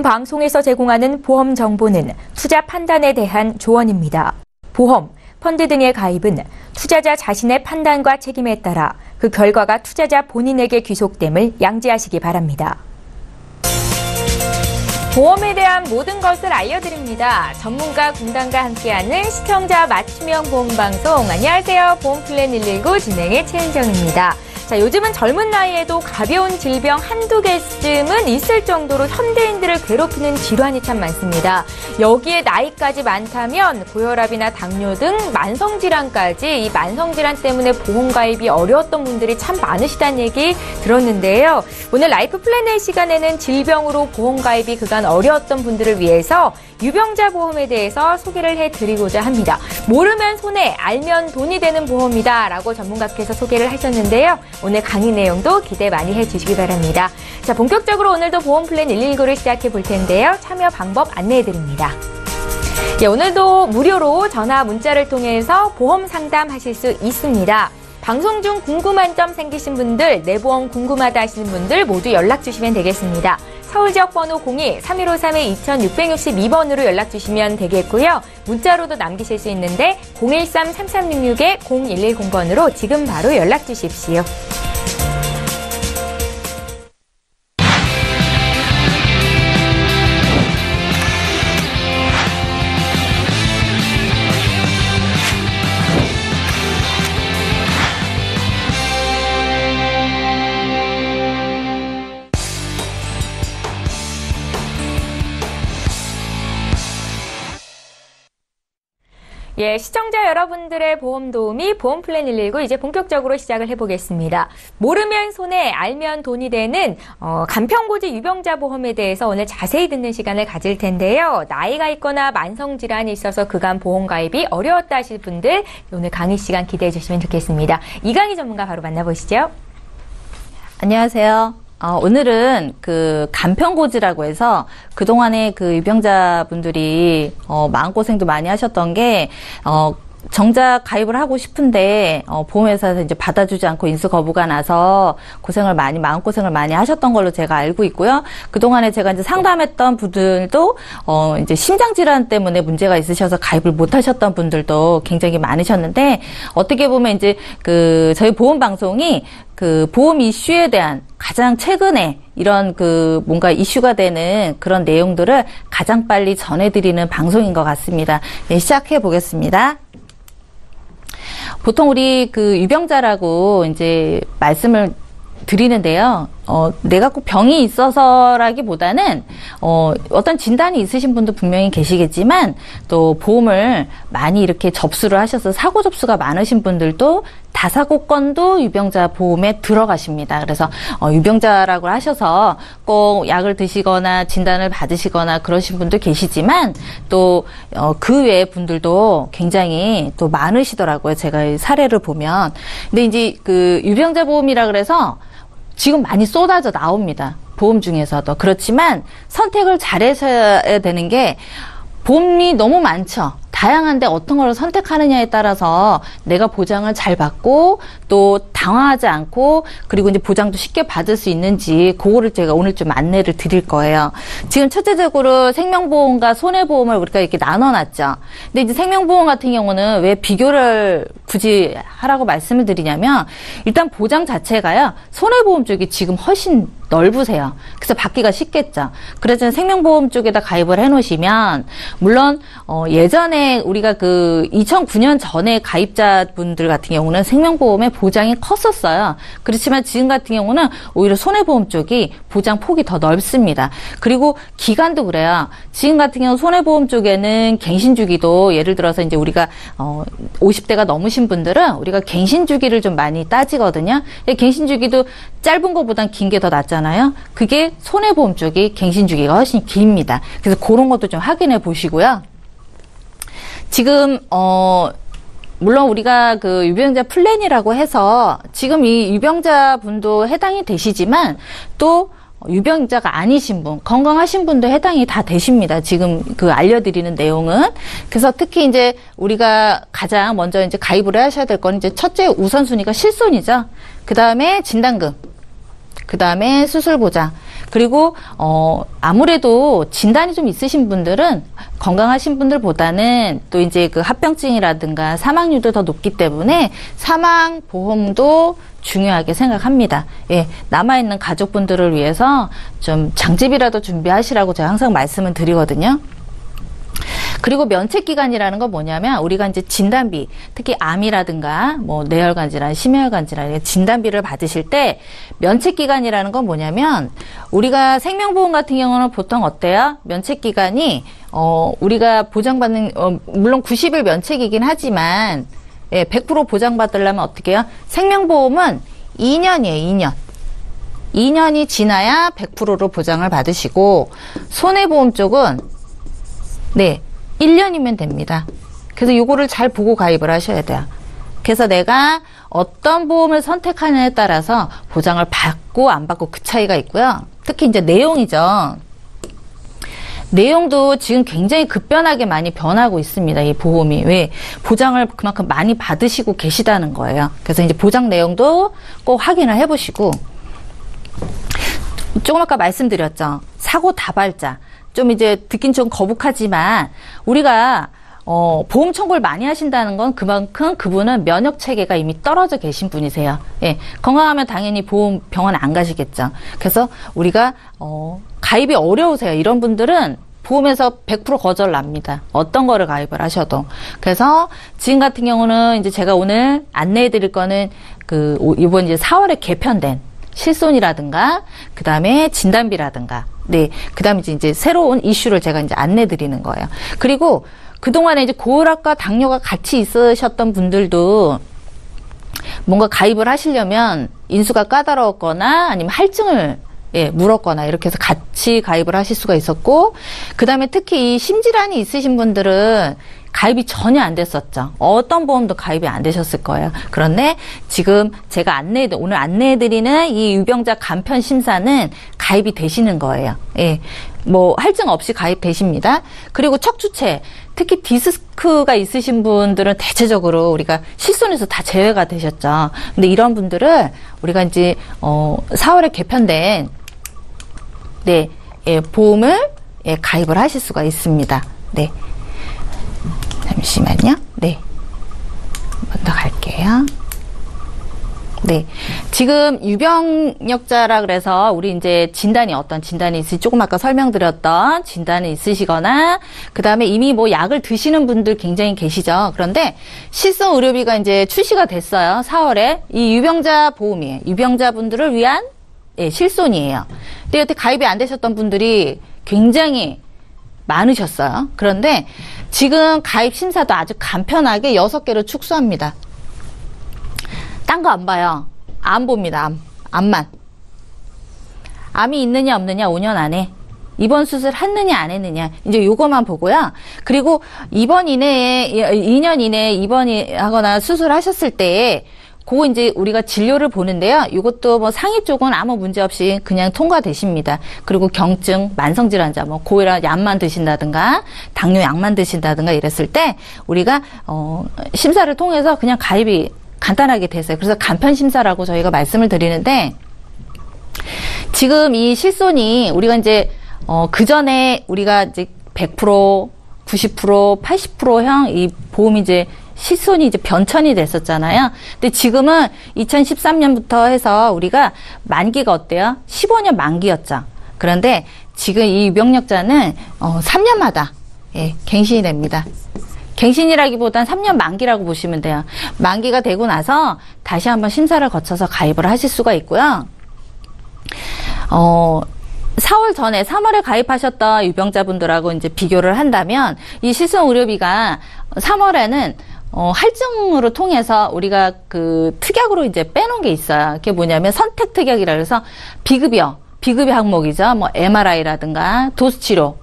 방송에서 제공하는 보험 정보는 투자 판단에 대한 조언입니다. 보험, 펀드 등의 가입은 투자자 자신의 판단과 책임에 따라 그 결과가 투자자 본인에게 귀속됨을 양지하시기 바랍니다. 보험에 대한 모든 것을 알려드립니다. 전문가 군단과 함께하는 시청자 맞춤형 보험방송. 안녕하세요. 보험플랜 119 진행의 최은정입니다. 자, 요즘은 젊은 나이에도 가벼운 질병 한두 개쯤은 있을 정도로 현대인들을 괴롭히는 질환이 참 많습니다. 여기에 나이까지 많다면 고혈압이나 당뇨 등 만성질환까지, 이 만성질환 때문에 보험 가입이 어려웠던 분들이 참 많으시다는 얘기 들었는데요. 오늘 라이프 플래너의 시간에는 질병으로 보험 가입이 그간 어려웠던 분들을 위해서 유병자 보험에 대해서 소개를 해드리고자 합니다. 모르면 손해, 알면 돈이 되는 보험이다 라고 전문가께서 소개를 하셨는데요. 오늘 강의 내용도 기대 많이 해주시기 바랍니다. 자, 본격적으로 오늘도 보험플랜 119를 시작해 볼 텐데요. 참여 방법 안내해드립니다. 예, 오늘도 무료로 전화 문자를 통해서 보험 상담하실 수 있습니다. 방송 중 궁금한 점 생기신 분들, 내 보험 궁금하다 하시는 분들 모두 연락 주시면 되겠습니다. 서울 지역 번호 02-3153-2662번으로 연락 주시면 되겠고요. 문자로도 남기실 수 있는데 013-3366-0110번으로 지금 바로 연락 주십시오. 예, 시청자 여러분들의 보험 도우미 보험플랜 119 이제 본격적으로 시작을 해보겠습니다. 모르면 손해, 알면 돈이 되는 간편고지 유병자 보험에 대해서 오늘 자세히 듣는 시간을 가질 텐데요. 나이가 있거나 만성질환이 있어서 그간 보험 가입이 어려웠다 하실 분들 오늘 강의 시간 기대해 주시면 좋겠습니다. 이강희 전문가 바로 만나보시죠. 안녕하세요. 오늘은 그 간편고지라고 해서 그동안에 그 유병자분들이 마음고생도 많이 하셨던 게 정작 가입을 하고 싶은데 보험회사에서 이제 받아주지 않고 인수 거부가 나서 마음고생을 많이 하셨던 걸로 제가 알고 있고요. 그동안에 제가 이제 상담했던 분들도 이제 심장질환 때문에 문제가 있으셔서 가입을 못 하셨던 분들도 굉장히 많으셨는데, 어떻게 보면 이제 그 저희 보험 방송이 그 보험 이슈에 대한 가장 최근에 이런 그 뭔가 이슈가 되는 그런 내용들을 가장 빨리 전해드리는 방송인 것 같습니다. 네, 시작해 보겠습니다. 보통 우리 그 유병자라고 이제 말씀을 드리는데요. 내가 꼭 병이 있어서라기보다는 어떤 진단이 있으신 분도 분명히 계시겠지만, 또 보험을 많이 이렇게 접수를 하셔서 사고 접수가 많으신 분들도 다사고 건도 유병자 보험에 들어가십니다. 그래서 유병자라고 하셔서 꼭 약을 드시거나 진단을 받으시거나 그러신 분도 계시지만, 또 그 외의 분들도 굉장히 또 많으시더라고요. 제가 사례를 보면. 근데 이제 그 유병자 보험이라 그래서 지금 많이 쏟아져 나옵니다. 보험 중에서도. 그렇지만 선택을 잘하셔야 되는 게, 보험이 너무 많죠. 다양한데 어떤 걸 선택하느냐에 따라서 내가 보장을 잘 받고 또 당황하지 않고, 그리고 이제 보장도 쉽게 받을 수 있는지 그거를 제가 오늘 좀 안내를 드릴 거예요. 지금 첫째적으로 생명보험과 손해보험을 우리가 이렇게 나눠놨죠. 근데 이제 생명보험 같은 경우는 왜 비교를 굳이 하라고 말씀을 드리냐면, 일단 보장 자체가요, 손해보험 쪽이 지금 훨씬 넓으세요. 그래서 받기가 쉽겠죠. 그래서 생명보험 쪽에다 가입을 해놓으시면, 물론 예전에 우리가 그 2009년 전에 가입자분들 같은 경우는 생명보험의 보장이 컸었어요. 그렇지만 지금 같은 경우는 오히려 손해보험 쪽이 보장 폭이 더 넓습니다. 그리고 기간도 그래요. 지금 같은 경우 손해보험 쪽에는 갱신주기도, 예를 들어서 이제 우리가 50대가 넘으신 분들은 우리가 갱신주기를 좀 많이 따지거든요. 갱신주기도 짧은 것보단 긴 게 더 낫잖아요. 그게 손해보험 쪽이 갱신주기가 훨씬 깁니다. 그래서 그런 것도 좀 확인해 보시고요. 지금 물론 우리가 그 유병자 플랜이라고 해서 지금 이 유병자 분도 해당이 되시지만, 또 유병자가 아니신 분, 건강하신 분도 해당이 다 되십니다. 지금 그 알려드리는 내용은. 그래서 특히 이제 우리가 가장 먼저 이제 가입을 하셔야 될 건, 이제 첫째 우선순위가 실손이죠. 그 다음에 진단금, 그 다음에 수술보장, 그리고 아무래도 진단이 좀 있으신 분들은 건강하신 분들보다는 또 이제 그 합병증이라든가 사망률도 더 높기 때문에 사망 보험도 중요하게 생각합니다. 예, 남아있는 가족분들을 위해서 좀 장집이라도 준비하시라고 제가 항상 말씀을 드리거든요. 그리고 면책기간이라는 건 뭐냐면 우리가 이제 진단비, 특히 암이라든가 뭐 뇌혈관 질환, 심혈관 질환 진단비를 받으실 때 면책기간이라는 건 뭐냐면 우리가 생명보험 같은 경우는 보통 어때요? 면책기간이 우리가 보장받는 물론 90일 면책이긴 하지만 예, 100% 보장받으려면 어떻게 해요? 생명보험은 2년이에요, 2년. 2년이 지나야 100%로 보장을 받으시고 손해보험 쪽은 네, 1년이면 됩니다. 그래서 요거를 잘 보고 가입을 하셔야 돼요. 그래서 내가 어떤 보험을 선택하느냐에 따라서 보장을 받고 안 받고 그 차이가 있고요. 특히 이제 내용이죠. 내용도 지금 굉장히 급변하게 많이 변하고 있습니다. 이 보험이. 왜? 보장을 그만큼 많이 받으시고 계시다는 거예요. 그래서 이제 보장 내용도 꼭 확인을 해보시고 조금 아까 말씀드렸죠. 사고 다발자. 좀 이제 듣긴 좀 거북하지만 우리가 보험 청구를 많이 하신다는 건 그만큼 그분은 면역 체계가 이미 떨어져 계신 분이세요. 예, 건강하면 당연히 보험 병원 안 가시겠죠. 그래서 우리가 가입이 어려우세요. 이런 분들은 보험에서 100% 거절납니다. 어떤 거를 가입을 하셔도. 그래서 지금 같은 경우는 이제 제가 오늘 안내해 드릴 거는 이번 이제 4월에 개편된 실손이라든가 그다음에 진단비라든가 네, 그다음에 이제 새로운 이슈를 제가 이제 안내 드리는 거예요. 그리고 그동안에 이제 고혈압과 당뇨가 같이 있으셨던 분들도 뭔가 가입을 하시려면 인수가 까다로웠거나 아니면 할증을 물었거나 이렇게 해서 같이 가입을 하실 수가 있었고, 그 다음에 특히 이 심질환이 있으신 분들은 가입이 전혀 안 됐었죠. 어떤 보험도 가입이 안 되셨을 거예요. 그런데 지금 제가 오늘 안내해드리는 이 유병자 간편 심사는 가입이 되시는 거예요. 예. 뭐, 할증 없이 가입되십니다. 그리고 척추체, 특히 디스크가 있으신 분들은 대체적으로 우리가 실손에서 다 제외가 되셨죠. 근데 이런 분들을 우리가 이제, 4월에 개편된, 네, 보험을, 가입을 하실 수가 있습니다. 네. 잠시만요. 네. 한 번 더 갈게요. 네. 지금 유병력자라 그래서 우리 이제 진단이 어떤 진단이 있을지 조금 아까 설명드렸던 진단이 있으시거나 그 다음에 이미 뭐 약을 드시는 분들 굉장히 계시죠. 그런데 실손 의료비가 이제 출시가 됐어요. 4월에. 이 유병자 보험이에요. 유병자 분들을 위한 실손이에요. 근데 여태 가입이 안 되셨던 분들이 굉장히 많으셨어요. 그런데 지금 가입 심사도 아주 간편하게 6개로 축소합니다. 딴 거 안 봐요. 암 봅니다. 암만. 암이 있느냐 없느냐 5년 안에. 입원 수술 했느냐 안 했느냐. 이제 요거만 보고요. 그리고 입원 이내에 2년 이내에 입원하거나 수술하셨을 때에 그거 이제 우리가 진료를 보는데요. 이것도 뭐 상위 쪽은 아무 문제 없이 그냥 통과되십니다. 그리고 경증, 만성질환자, 뭐 고혈압 약만 드신다든가 당뇨 약만 드신다든가 이랬을 때 우리가 심사를 통해서 그냥 가입이 간단하게 됐어요. 그래서 간편 심사라고 저희가 말씀을 드리는데 지금 이 실손이 우리가 이제 그 전에 우리가 이제 100%, 90%, 80%형 이 보험이 이제 실손이 이제 변천이 됐었잖아요. 근데 지금은 2013년부터 해서 우리가 만기가 어때요? 15년 만기였죠. 그런데 지금 이 유병력자는 3년마다 갱신이 됩니다. 갱신이라기보단 3년 만기라고 보시면 돼요. 만기가 되고 나서 다시 한번 심사를 거쳐서 가입을 하실 수가 있고요. 4월 전에 3월에 가입하셨던 유병자분들하고 이제 비교를 한다면 이 실손 의료비가 3월에는 할증으로 통해서 우리가 그 특약으로 이제 빼놓은 게 있어요. 그게 뭐냐면 선택 특약이라 그래서 비급여 항목이죠. 뭐 MRI라든가 도수치료,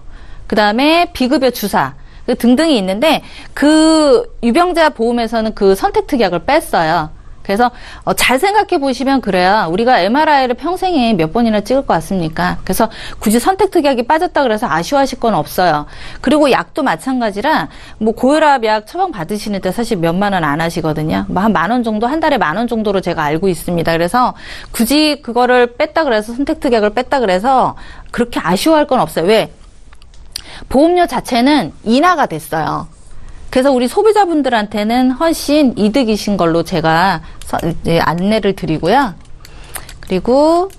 그 다음에 비급여 주사 등등이 있는데 그 유병자 보험에서는 그 선택 특약을 뺐어요. 그래서 잘 생각해 보시면 그래요. 우리가 MRI를 평생에 몇 번이나 찍을 것 같습니까? 그래서 굳이 선택특약이 빠졌다 그래서 아쉬워하실 건 없어요. 그리고 약도 마찬가지라 뭐 고혈압 약 처방 받으시는데 사실 몇만 원 안 하시거든요. 뭐 한 10,000원 정도, 한 달에 10,000원 정도로 제가 알고 있습니다. 그래서 굳이 그거를 뺐다 그래서 선택특약을 뺐다 그래서 그렇게 아쉬워할 건 없어요. 왜? 보험료 자체는 인하가 됐어요. 그래서 우리 소비자분들한테는 훨씬 이득이신 걸로 제가 이제 안내를 드리고요. 그리고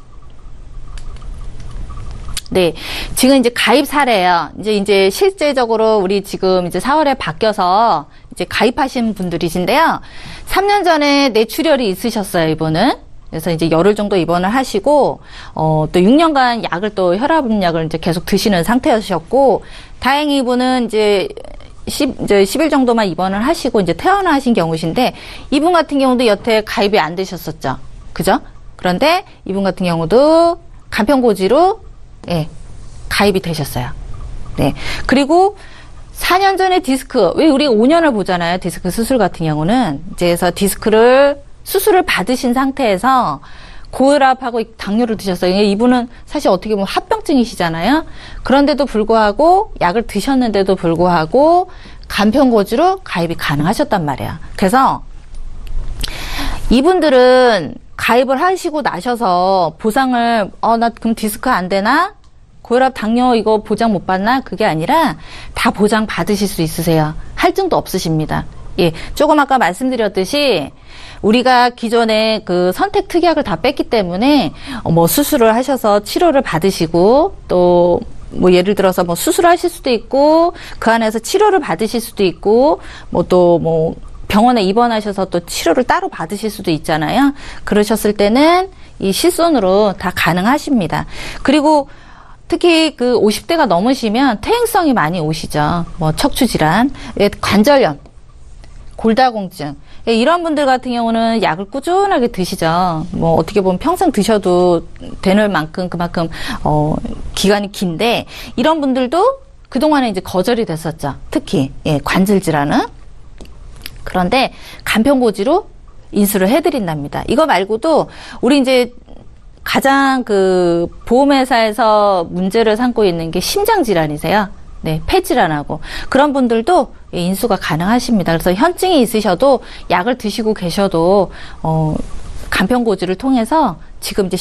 네, 지금 이제 가입 사례예요. 이제 실제적으로 우리 지금 이제 4월에 바뀌어서 이제 가입하신 분들이신데요. 3년 전에 뇌출혈이 있으셨어요, 이분은. 그래서 이제 열흘 정도 입원을 하시고, 또 6년간 약을 또 혈압약을 이제 계속 드시는 상태였셨고, 다행히 이분은 이제 10일 정도만 입원을 하시고 이제 퇴원하신 경우신데, 이분 같은 경우도 여태 가입이 안 되셨었죠. 그죠? 그런데 이분 같은 경우도 간편고지로, 예, 가입이 되셨어요. 네. 그리고 4년 전에 디스크, 왜 우리가 5년을 보잖아요. 디스크 수술 같은 경우는. 이제 그래서 수술을 받으신 상태에서 고혈압하고 당뇨를 드셨어요. 이분은 사실 어떻게 보면 합병증이시잖아요. 그런데도 불구하고 약을 드셨는데도 불구하고 간편고지로 가입이 가능하셨단 말이에요. 그래서 이분들은 가입을 하시고 나셔서 보상을 나 그럼 디스크 안 되나? 고혈압 당뇨 이거 보장 못 받나? 그게 아니라 다 보장 받으실 수 있으세요. 할증도 없으십니다. 예, 조금 아까 말씀드렸듯이 우리가 기존에 그 선택 특약을 다 뺐기 때문에 뭐 수술을 하셔서 치료를 받으시고 또 뭐 예를 들어서 뭐 수술하실 수도 있고 그 안에서 치료를 받으실 수도 있고 뭐 또 뭐 병원에 입원하셔서 또 치료를 따로 받으실 수도 있잖아요. 그러셨을 때는 이 실손으로 다 가능하십니다. 그리고 특히 그 50대가 넘으시면 퇴행성이 많이 오시죠. 뭐 척추질환, 관절염, 골다공증 이런 분들 같은 경우는 약을 꾸준하게 드시죠. 뭐 어떻게 보면 평생 드셔도 되는 만큼 그만큼 기간이 긴데 이런 분들도 그동안에 이제 거절이 됐었죠. 특히 관절 질환은. 그런데 간편고지로 인수를 해드린답니다. 이거 말고도 우리 이제 가장 그 보험회사에서 문제를 삼고 있는 게 심장질환이세요. 네, 폐질환하고 그런 분들도 인수가 가능하십니다. 그래서 현증이 있으셔도 약을 드시고 계셔도 간편고지를 통해서 지금 이제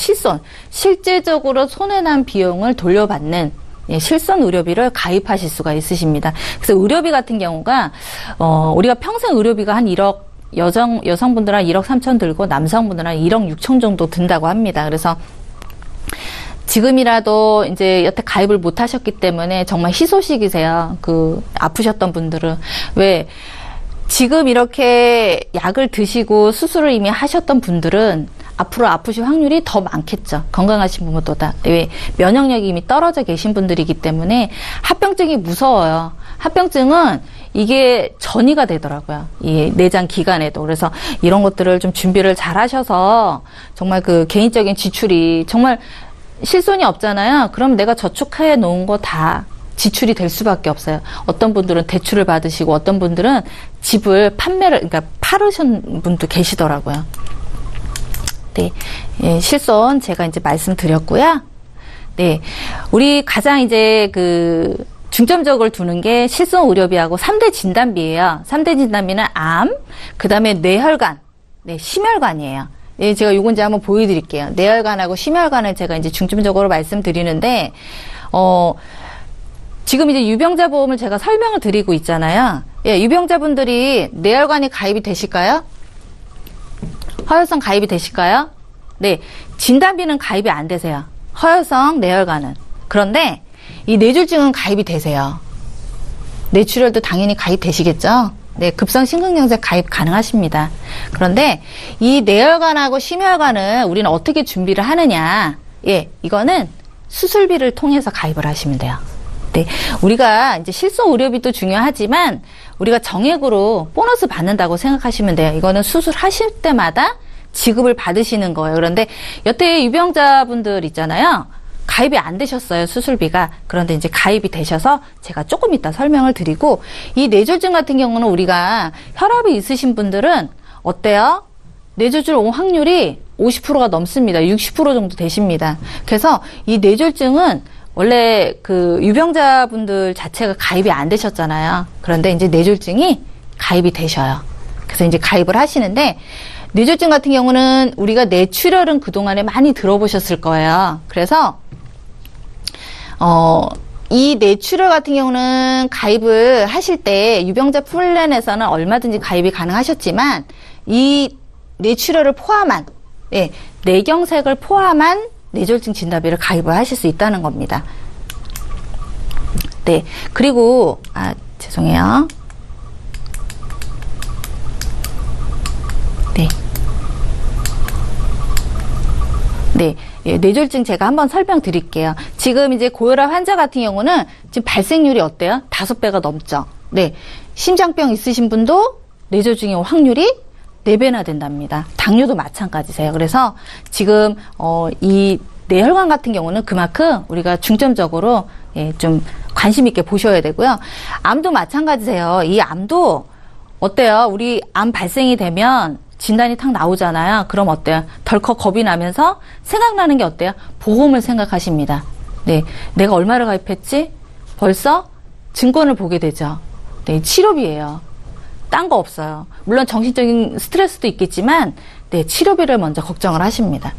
실제적으로 손해난 비용을 돌려받는 실손 의료비를 가입하실 수가 있으십니다. 그래서 의료비 같은 경우가 우리가 평생 의료비가 한 1억 여성분들은 한 1억 3천 들고 남성분들은 한 1억 6천 정도 든다고 합니다. 그래서 지금이라도 이제 여태 가입을 못 하셨기 때문에 정말 희소식이세요. 그 아프셨던 분들은. 왜 지금 이렇게 약을 드시고 수술을 이미 하셨던 분들은 앞으로 아프실 확률이 더 많겠죠. 건강하신 분보다. 왜 면역력이 이미 떨어져 계신 분들이기 때문에 합병증이 무서워요. 합병증은 이게 전이가 되더라고요. 이 내장 기관에도. 그래서 이런 것들을 좀 준비를 잘 하셔서 정말 그 개인적인 지출이 정말 실손이 없잖아요. 그럼 내가 저축해 놓은 거 다 지출이 될 수밖에 없어요. 어떤 분들은 대출을 받으시고 어떤 분들은 집을 그러니까 팔으신 분도 계시더라고요. 네. 예, 실손 제가 이제 말씀드렸고요. 네. 우리 가장 이제 그 중점적으로 두는 게 실손 의료비하고 3대 진단비예요. 3대 진단비는 암, 그 다음에 뇌혈관, 네, 심혈관이에요. 예, 제가 요건 이제 한번 보여드릴게요. 뇌혈관하고 심혈관을 제가 이제 중점적으로 말씀드리는데, 지금 이제 유병자 보험을 제가 설명을 드리고 있잖아요. 예, 유병자분들이 뇌혈관이 가입이 되실까요? 허혈성 가입이 되실까요? 네, 진단비는 가입이 안 되세요. 허혈성 뇌혈관은. 그런데 이 뇌졸중은 가입이 되세요. 뇌출혈도 당연히 가입되시겠죠? 네, 급성 심근경색 가입 가능하십니다. 그런데 이 뇌혈관하고 심혈관은 우리는 어떻게 준비를 하느냐? 예, 이거는 수술비를 통해서 가입을 하시면 돼요. 네, 우리가 이제 실손 의료비도 중요하지만 우리가 정액으로 보너스 받는다고 생각하시면 돼요. 이거는 수술하실 때마다 지급을 받으시는 거예요. 그런데 여태 유병자분들 있잖아요. 가입이 안 되셨어요, 수술비가. 그런데 이제 가입이 되셔서 제가 조금 이따 설명을 드리고, 이 뇌졸중 같은 경우는 우리가 혈압이 있으신 분들은 어때요? 뇌졸중 올 확률이 50%가 넘습니다. 60% 정도 되십니다. 그래서 이 뇌졸중은 원래 그 유병자분들 자체가 가입이 안 되셨잖아요. 그런데 이제 뇌졸중이 가입이 되셔요. 그래서 이제 가입을 하시는데, 뇌졸중 같은 경우는 우리가 뇌출혈은 그동안에 많이 들어보셨을 거예요. 그래서 이 뇌출혈 같은 경우는 가입을 하실 때 유병자 플랜에서는 얼마든지 가입이 가능하셨지만, 이 뇌출혈을 포함한, 예, 뇌경색을 포함한 뇌졸중 진단비를 가입을 하실 수 있다는 겁니다. 네. 그리고, 죄송해요. 네. 네. 예, 뇌졸중 제가 한번 설명드릴게요. 지금 이제 고혈압 환자 같은 경우는 지금 발생률이 어때요? 5배가 넘죠. 네. 심장병 있으신 분도 뇌졸중의 확률이 4배나 된답니다. 당뇨도 마찬가지세요. 그래서 지금 이 뇌혈관 같은 경우는 그만큼 우리가 중점적으로 예, 좀 관심 있게 보셔야 되고요. 암도 마찬가지세요. 이 암도 어때요? 우리 암 발생이 되면 진단이 탁 나오잖아요. 그럼 어때요? 덜컥 겁이 나면서 생각나는 게 어때요? 보험을 생각하십니다. 네, 내가 얼마를 가입했지? 벌써 증권을 보게 되죠. 네, 치료비예요. 딴 거 없어요. 물론 정신적인 스트레스도 있겠지만, 네, 치료비를 먼저 걱정을 하십니다.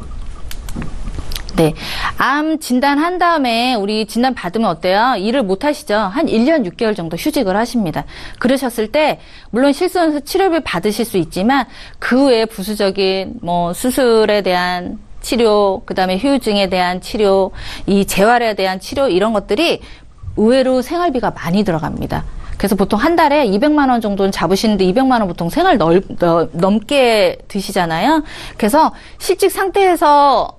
네. 암 진단한 다음에 우리 진단 받으면 어때요? 일을 못 하시죠? 한 1년 6개월 정도 휴직을 하십니다. 그러셨을 때, 물론 실손에서 치료비 받으실 수 있지만, 그 외에 부수적인 뭐 수술에 대한 치료, 그 다음에 후유증에 대한 치료, 이 재활에 대한 치료, 이런 것들이 의외로 생활비가 많이 들어갑니다. 그래서 보통 한 달에 200만 원 정도는 잡으시는데 200만 원 보통 생활 넘게 드시잖아요. 그래서 실직 상태에서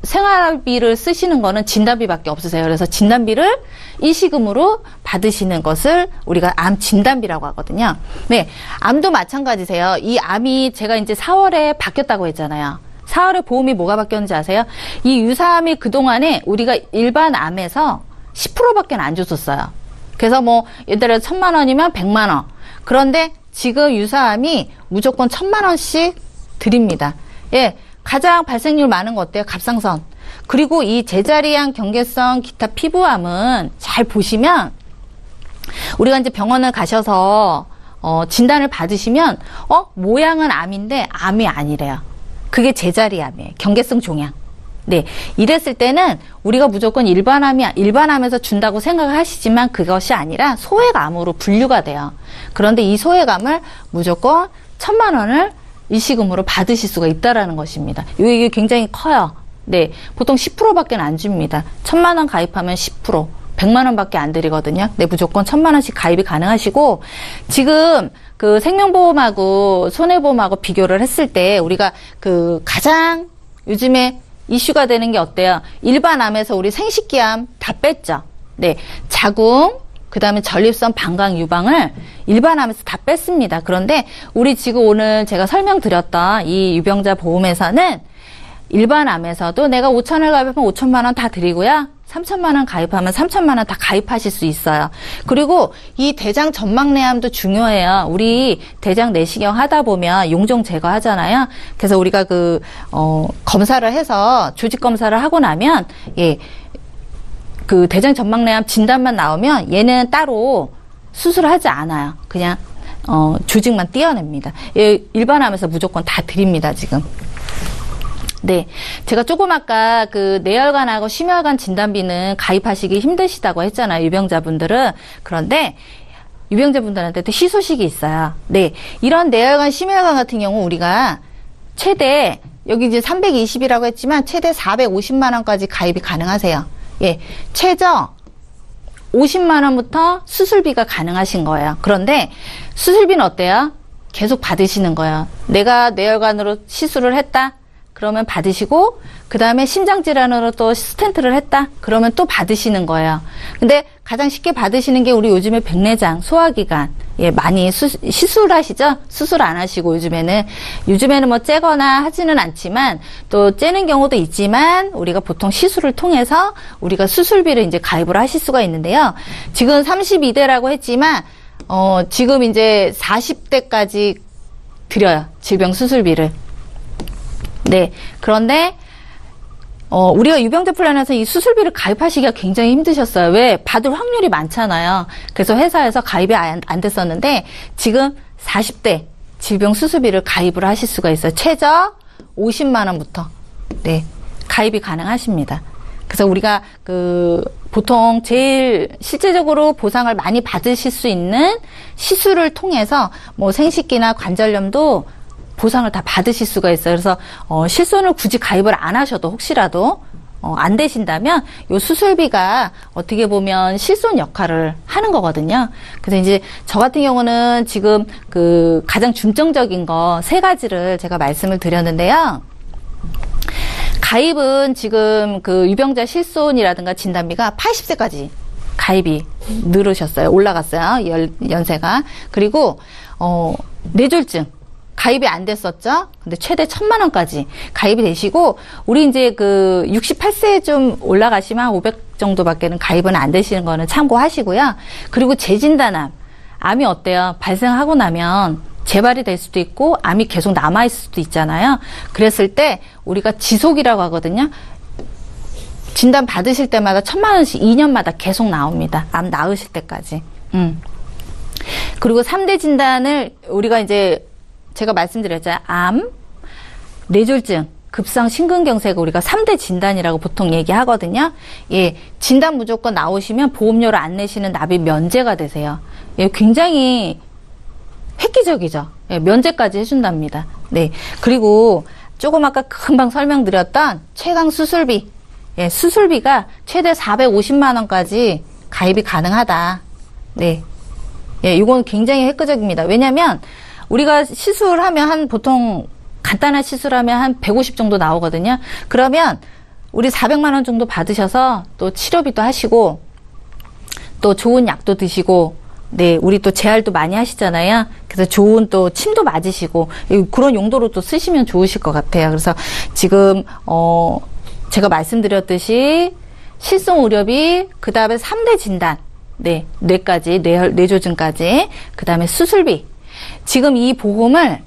생활비를 쓰시는 거는 진단비밖에 없으세요. 그래서 진단비를 일시금으로 받으시는 것을 우리가 암 진단비라고 하거든요. 네, 암도 마찬가지세요. 이 암이 제가 이제 4월에 바뀌었다고 했잖아요. 4월에 보험이 뭐가 바뀌었는지 아세요? 이 유사암이 그동안에 우리가 일반 암에서 10%밖에 안 줬었어요. 그래서 뭐 옛날에 1,000만 원이면 100만 원. 그런데 지금 유사암이 무조건 1,000만 원씩 드립니다. 예, 가장 발생률 많은 거 어때요? 갑상선. 그리고 이 제자리암, 경계성, 기타 피부암은 잘 보시면 우리가 이제 병원을 가셔서 진단을 받으시면 모양은 암인데 암이 아니래요. 그게 제자리암이에요. 경계성 종양. 네, 이랬을 때는 우리가 무조건 일반암에서 준다고 생각을 하시지만 그것이 아니라 소액암으로 분류가 돼요. 그런데 이 소액암을 무조건 1,000만 원을 일시금으로 받으실 수가 있다라는 것입니다. 이게 굉장히 커요. 네, 보통 10%밖에 안 줍니다. 1,000만 원 가입하면 10%, 100만 원밖에 안 드리거든요. 네, 무조건 1,000만 원씩 가입이 가능하시고, 지금 그 생명보험하고 손해보험하고 비교를 했을 때 우리가 그 가장 요즘에 이슈가 되는 게 어때요? 일반암에서 우리 생식기암 다 뺐죠. 네, 자궁, 그 다음에 전립선 방광 유방을 일반암에서 다 뺐습니다. 그런데 우리 지금 오늘 제가 설명드렸던 이 유병자 보험에서는 일반암에서도 내가 5,000을 가입하면 5,000만 원 다 드리고요. 3,000만 원 가입하면 3,000만 원 다 가입하실 수 있어요. 그리고 이 대장 전막내암도 중요해요. 우리 대장 내시경 하다 보면 용종 제거하잖아요. 그래서 우리가 검사를 해서 조직 검사를 하고 나면 예, 그 대장 전막내암 진단만 나오면 얘는 따로 수술하지 않아요. 그냥 조직만 떼어냅니다. 예, 일반암에서 무조건 다 드립니다, 지금. 네. 제가 조금 아까 그 뇌혈관하고 심혈관 진단비는 가입하시기 힘드시다고 했잖아요. 유병자분들은. 그런데 유병자분들한테도 희소식이 있어요. 네. 이런 뇌혈관, 심혈관 같은 경우 우리가 최대 여기 이제 320이라고 했지만 최대 450만 원까지 가입이 가능하세요. 예. 최저 50만 원부터 수술비가 가능하신 거예요. 그런데 수술비는 어때요? 계속 받으시는 거예요. 내가 뇌혈관으로 시술을 했다? 그러면 받으시고, 그 다음에 심장질환으로 또 스텐트를 했다? 그러면 또 받으시는 거예요. 근데 가장 쉽게 받으시는 게 우리 요즘에 백내장, 소화기관, 예, 많이 시술하시죠? 수술 안 하시고 요즘에는 뭐 째거나 하지는 않지만, 또 째는 경우도 있지만, 우리가 보통 시술을 통해서 우리가 수술비를 이제 가입을 하실 수가 있는데요. 지금 32대라고 했지만, 지금 이제 40대까지 드려요. 질병 수술비를. 네. 그런데 우리가 유병자 플랜에서 이 수술비를 가입하시기가 굉장히 힘드셨어요. 왜? 받을 확률이 많잖아요. 그래서 회사에서 가입이 안 됐었는데 지금 40대 질병 수술비를 가입을 하실 수가 있어요. 최저 50만 원부터 네, 가입이 가능하십니다. 그래서 우리가 보통 제일 실제적으로 보상을 많이 받으실 수 있는 시술을 통해서 뭐 생식기나 관절염도 보상을 다 받으실 수가 있어요. 그래서 실손을 굳이 가입을 안 하셔도 혹시라도 안 되신다면 요 수술비가 어떻게 보면 실손 역할을 하는 거거든요. 그래서 이제 저 같은 경우는 지금 가장 중점적인 거 3가지를 제가 말씀을 드렸는데요. 가입은 지금 유병자 실손이라든가 진단비가 80세까지 가입이 늘으셨어요. 올라갔어요. 연세가. 그리고 뇌졸중 가입이 안 됐었죠. 근데 최대 1,000만 원까지 가입이 되시고, 우리 이제 68세 좀 올라가시면 500 정도밖에는 가입은 안 되시는 거는 참고하시고요. 그리고 재진단암, 암이 어때요? 발생하고 나면 재발이 될 수도 있고 암이 계속 남아있을 수도 있잖아요. 그랬을 때 우리가 지속이라고 하거든요. 진단 받으실 때마다 1,000만 원씩 2년마다 계속 나옵니다. 암 나으실 때까지. 그리고 3대 진단을 우리가 이제 제가 말씀드렸잖아요. 암, 뇌졸중, 급성 심근경색을 우리가 3대 진단이라고 보통 얘기하거든요. 예, 진단 무조건 나오시면 보험료를 안 내시는 납입 면제가 되세요. 예, 굉장히 획기적이죠. 예, 면제까지 해준답니다. 네. 그리고 조금 아까 금방 설명드렸던 최강 수술비. 예, 수술비가 최대 450만 원까지 가입이 가능하다. 네. 예, 이건 굉장히 획기적입니다. 왜냐면 우리가 시술하면 보통 간단한 시술하면 한 150 정도 나오거든요. 그러면 우리 400만 원 정도 받으셔서 또 치료비도 하시고 또 좋은 약도 드시고, 네, 우리 또 재활도 많이 하시잖아요. 그래서 좋은 또 침도 맞으시고 그런 용도로 또 쓰시면 좋으실 것 같아요. 그래서 지금 제가 말씀드렸듯이 실손 의료비, 그 다음에 3대 진단, 네, 뇌까지, 뇌조증까지, 그 다음에 수술비. 지금 이 보험을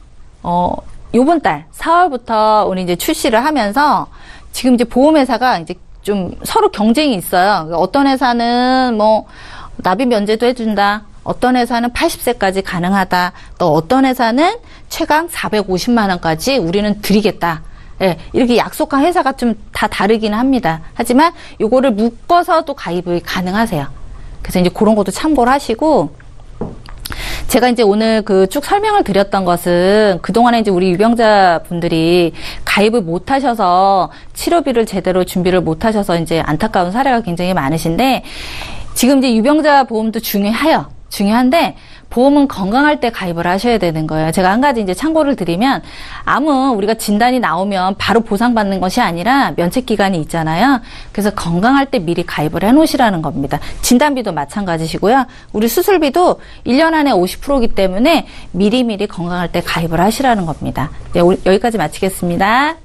요번 달 4월부터 우리 이제 출시를 하면서 지금 이제 보험회사가 이제 좀 서로 경쟁이 있어요. 어떤 회사는 뭐 납입 면제도 해준다. 어떤 회사는 80세까지 가능하다. 또 어떤 회사는 최강 450만 원까지 우리는 드리겠다. 예, 이렇게 약속한 회사가 좀 다 다르기는 합니다. 하지만 요거를 묶어서도 가입이 가능하세요. 그래서 이제 그런 것도 참고를 하시고, 제가 이제 오늘 쭉 설명을 드렸던 것은 그동안에 이제 우리 유병자 분들이 가입을 못 하셔서 치료비를 제대로 준비를 못 하셔서 이제 안타까운 사례가 굉장히 많으신데, 지금 이제 유병자 보험도 중요한데 보험은 건강할 때 가입을 하셔야 되는 거예요. 제가 한 가지 이제 참고를 드리면, 암은 우리가 진단이 나오면 바로 보상받는 것이 아니라 면책 기간이 있잖아요. 그래서 건강할 때 미리 가입을 해 놓으시라는 겁니다. 진단비도 마찬가지시고요. 우리 수술비도 1년 안에 50%이기 때문에 미리미리 건강할 때 가입을 하시라는 겁니다. 네, 여기까지 마치겠습니다.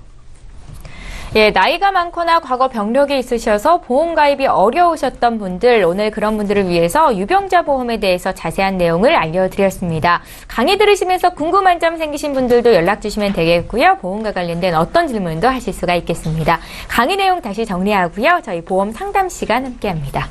예, 나이가 많거나 과거 병력이 있으셔서 보험 가입이 어려우셨던 분들, 오늘 그런 분들을 위해서 유병자 보험에 대해서 자세한 내용을 알려드렸습니다. 강의 들으시면서 궁금한 점 생기신 분들도 연락 주시면 되겠고요. 보험과 관련된 어떤 질문도 하실 수가 있겠습니다. 강의 내용 다시 정리하고요. 저희 보험 상담 시간 함께합니다.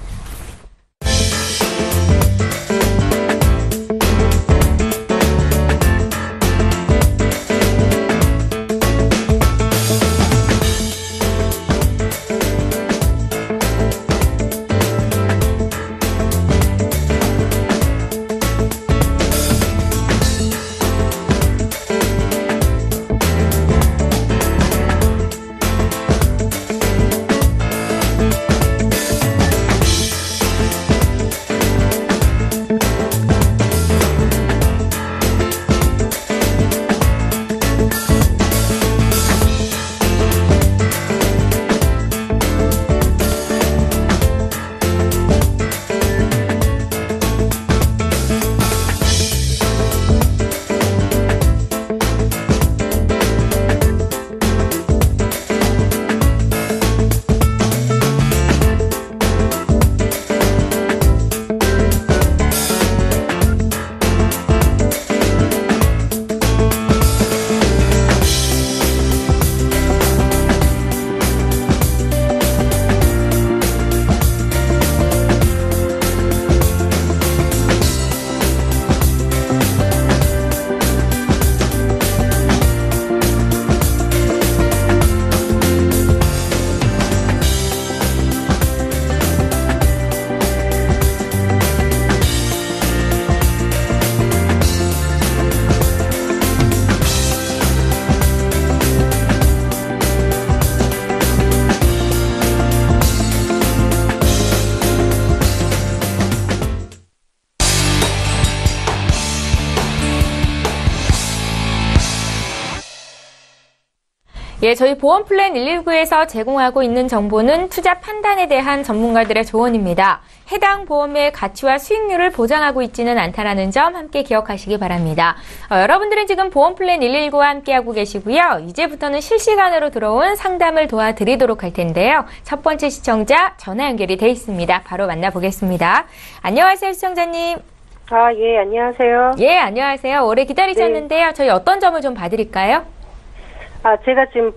예, 저희 보험플랜 119에서 제공하고 있는 정보는 투자 판단에 대한 전문가들의 조언입니다. 해당 보험의 가치와 수익률을 보장하고 있지는 않다라는 점 함께 기억하시기 바랍니다. 여러분들은 지금 보험플랜 119와 함께하고 계시고요. 이제부터는 실시간으로 들어온 상담을 도와드리도록 할 텐데요. 첫 번째 시청자 전화 연결이 돼 있습니다. 바로 만나보겠습니다. 안녕하세요, 시청자님. 아, 예, 안녕하세요. 예, 안녕하세요. 오래 기다리셨는데요. 네. 저희 어떤 점을 좀 봐드릴까요? 아, 제가 지금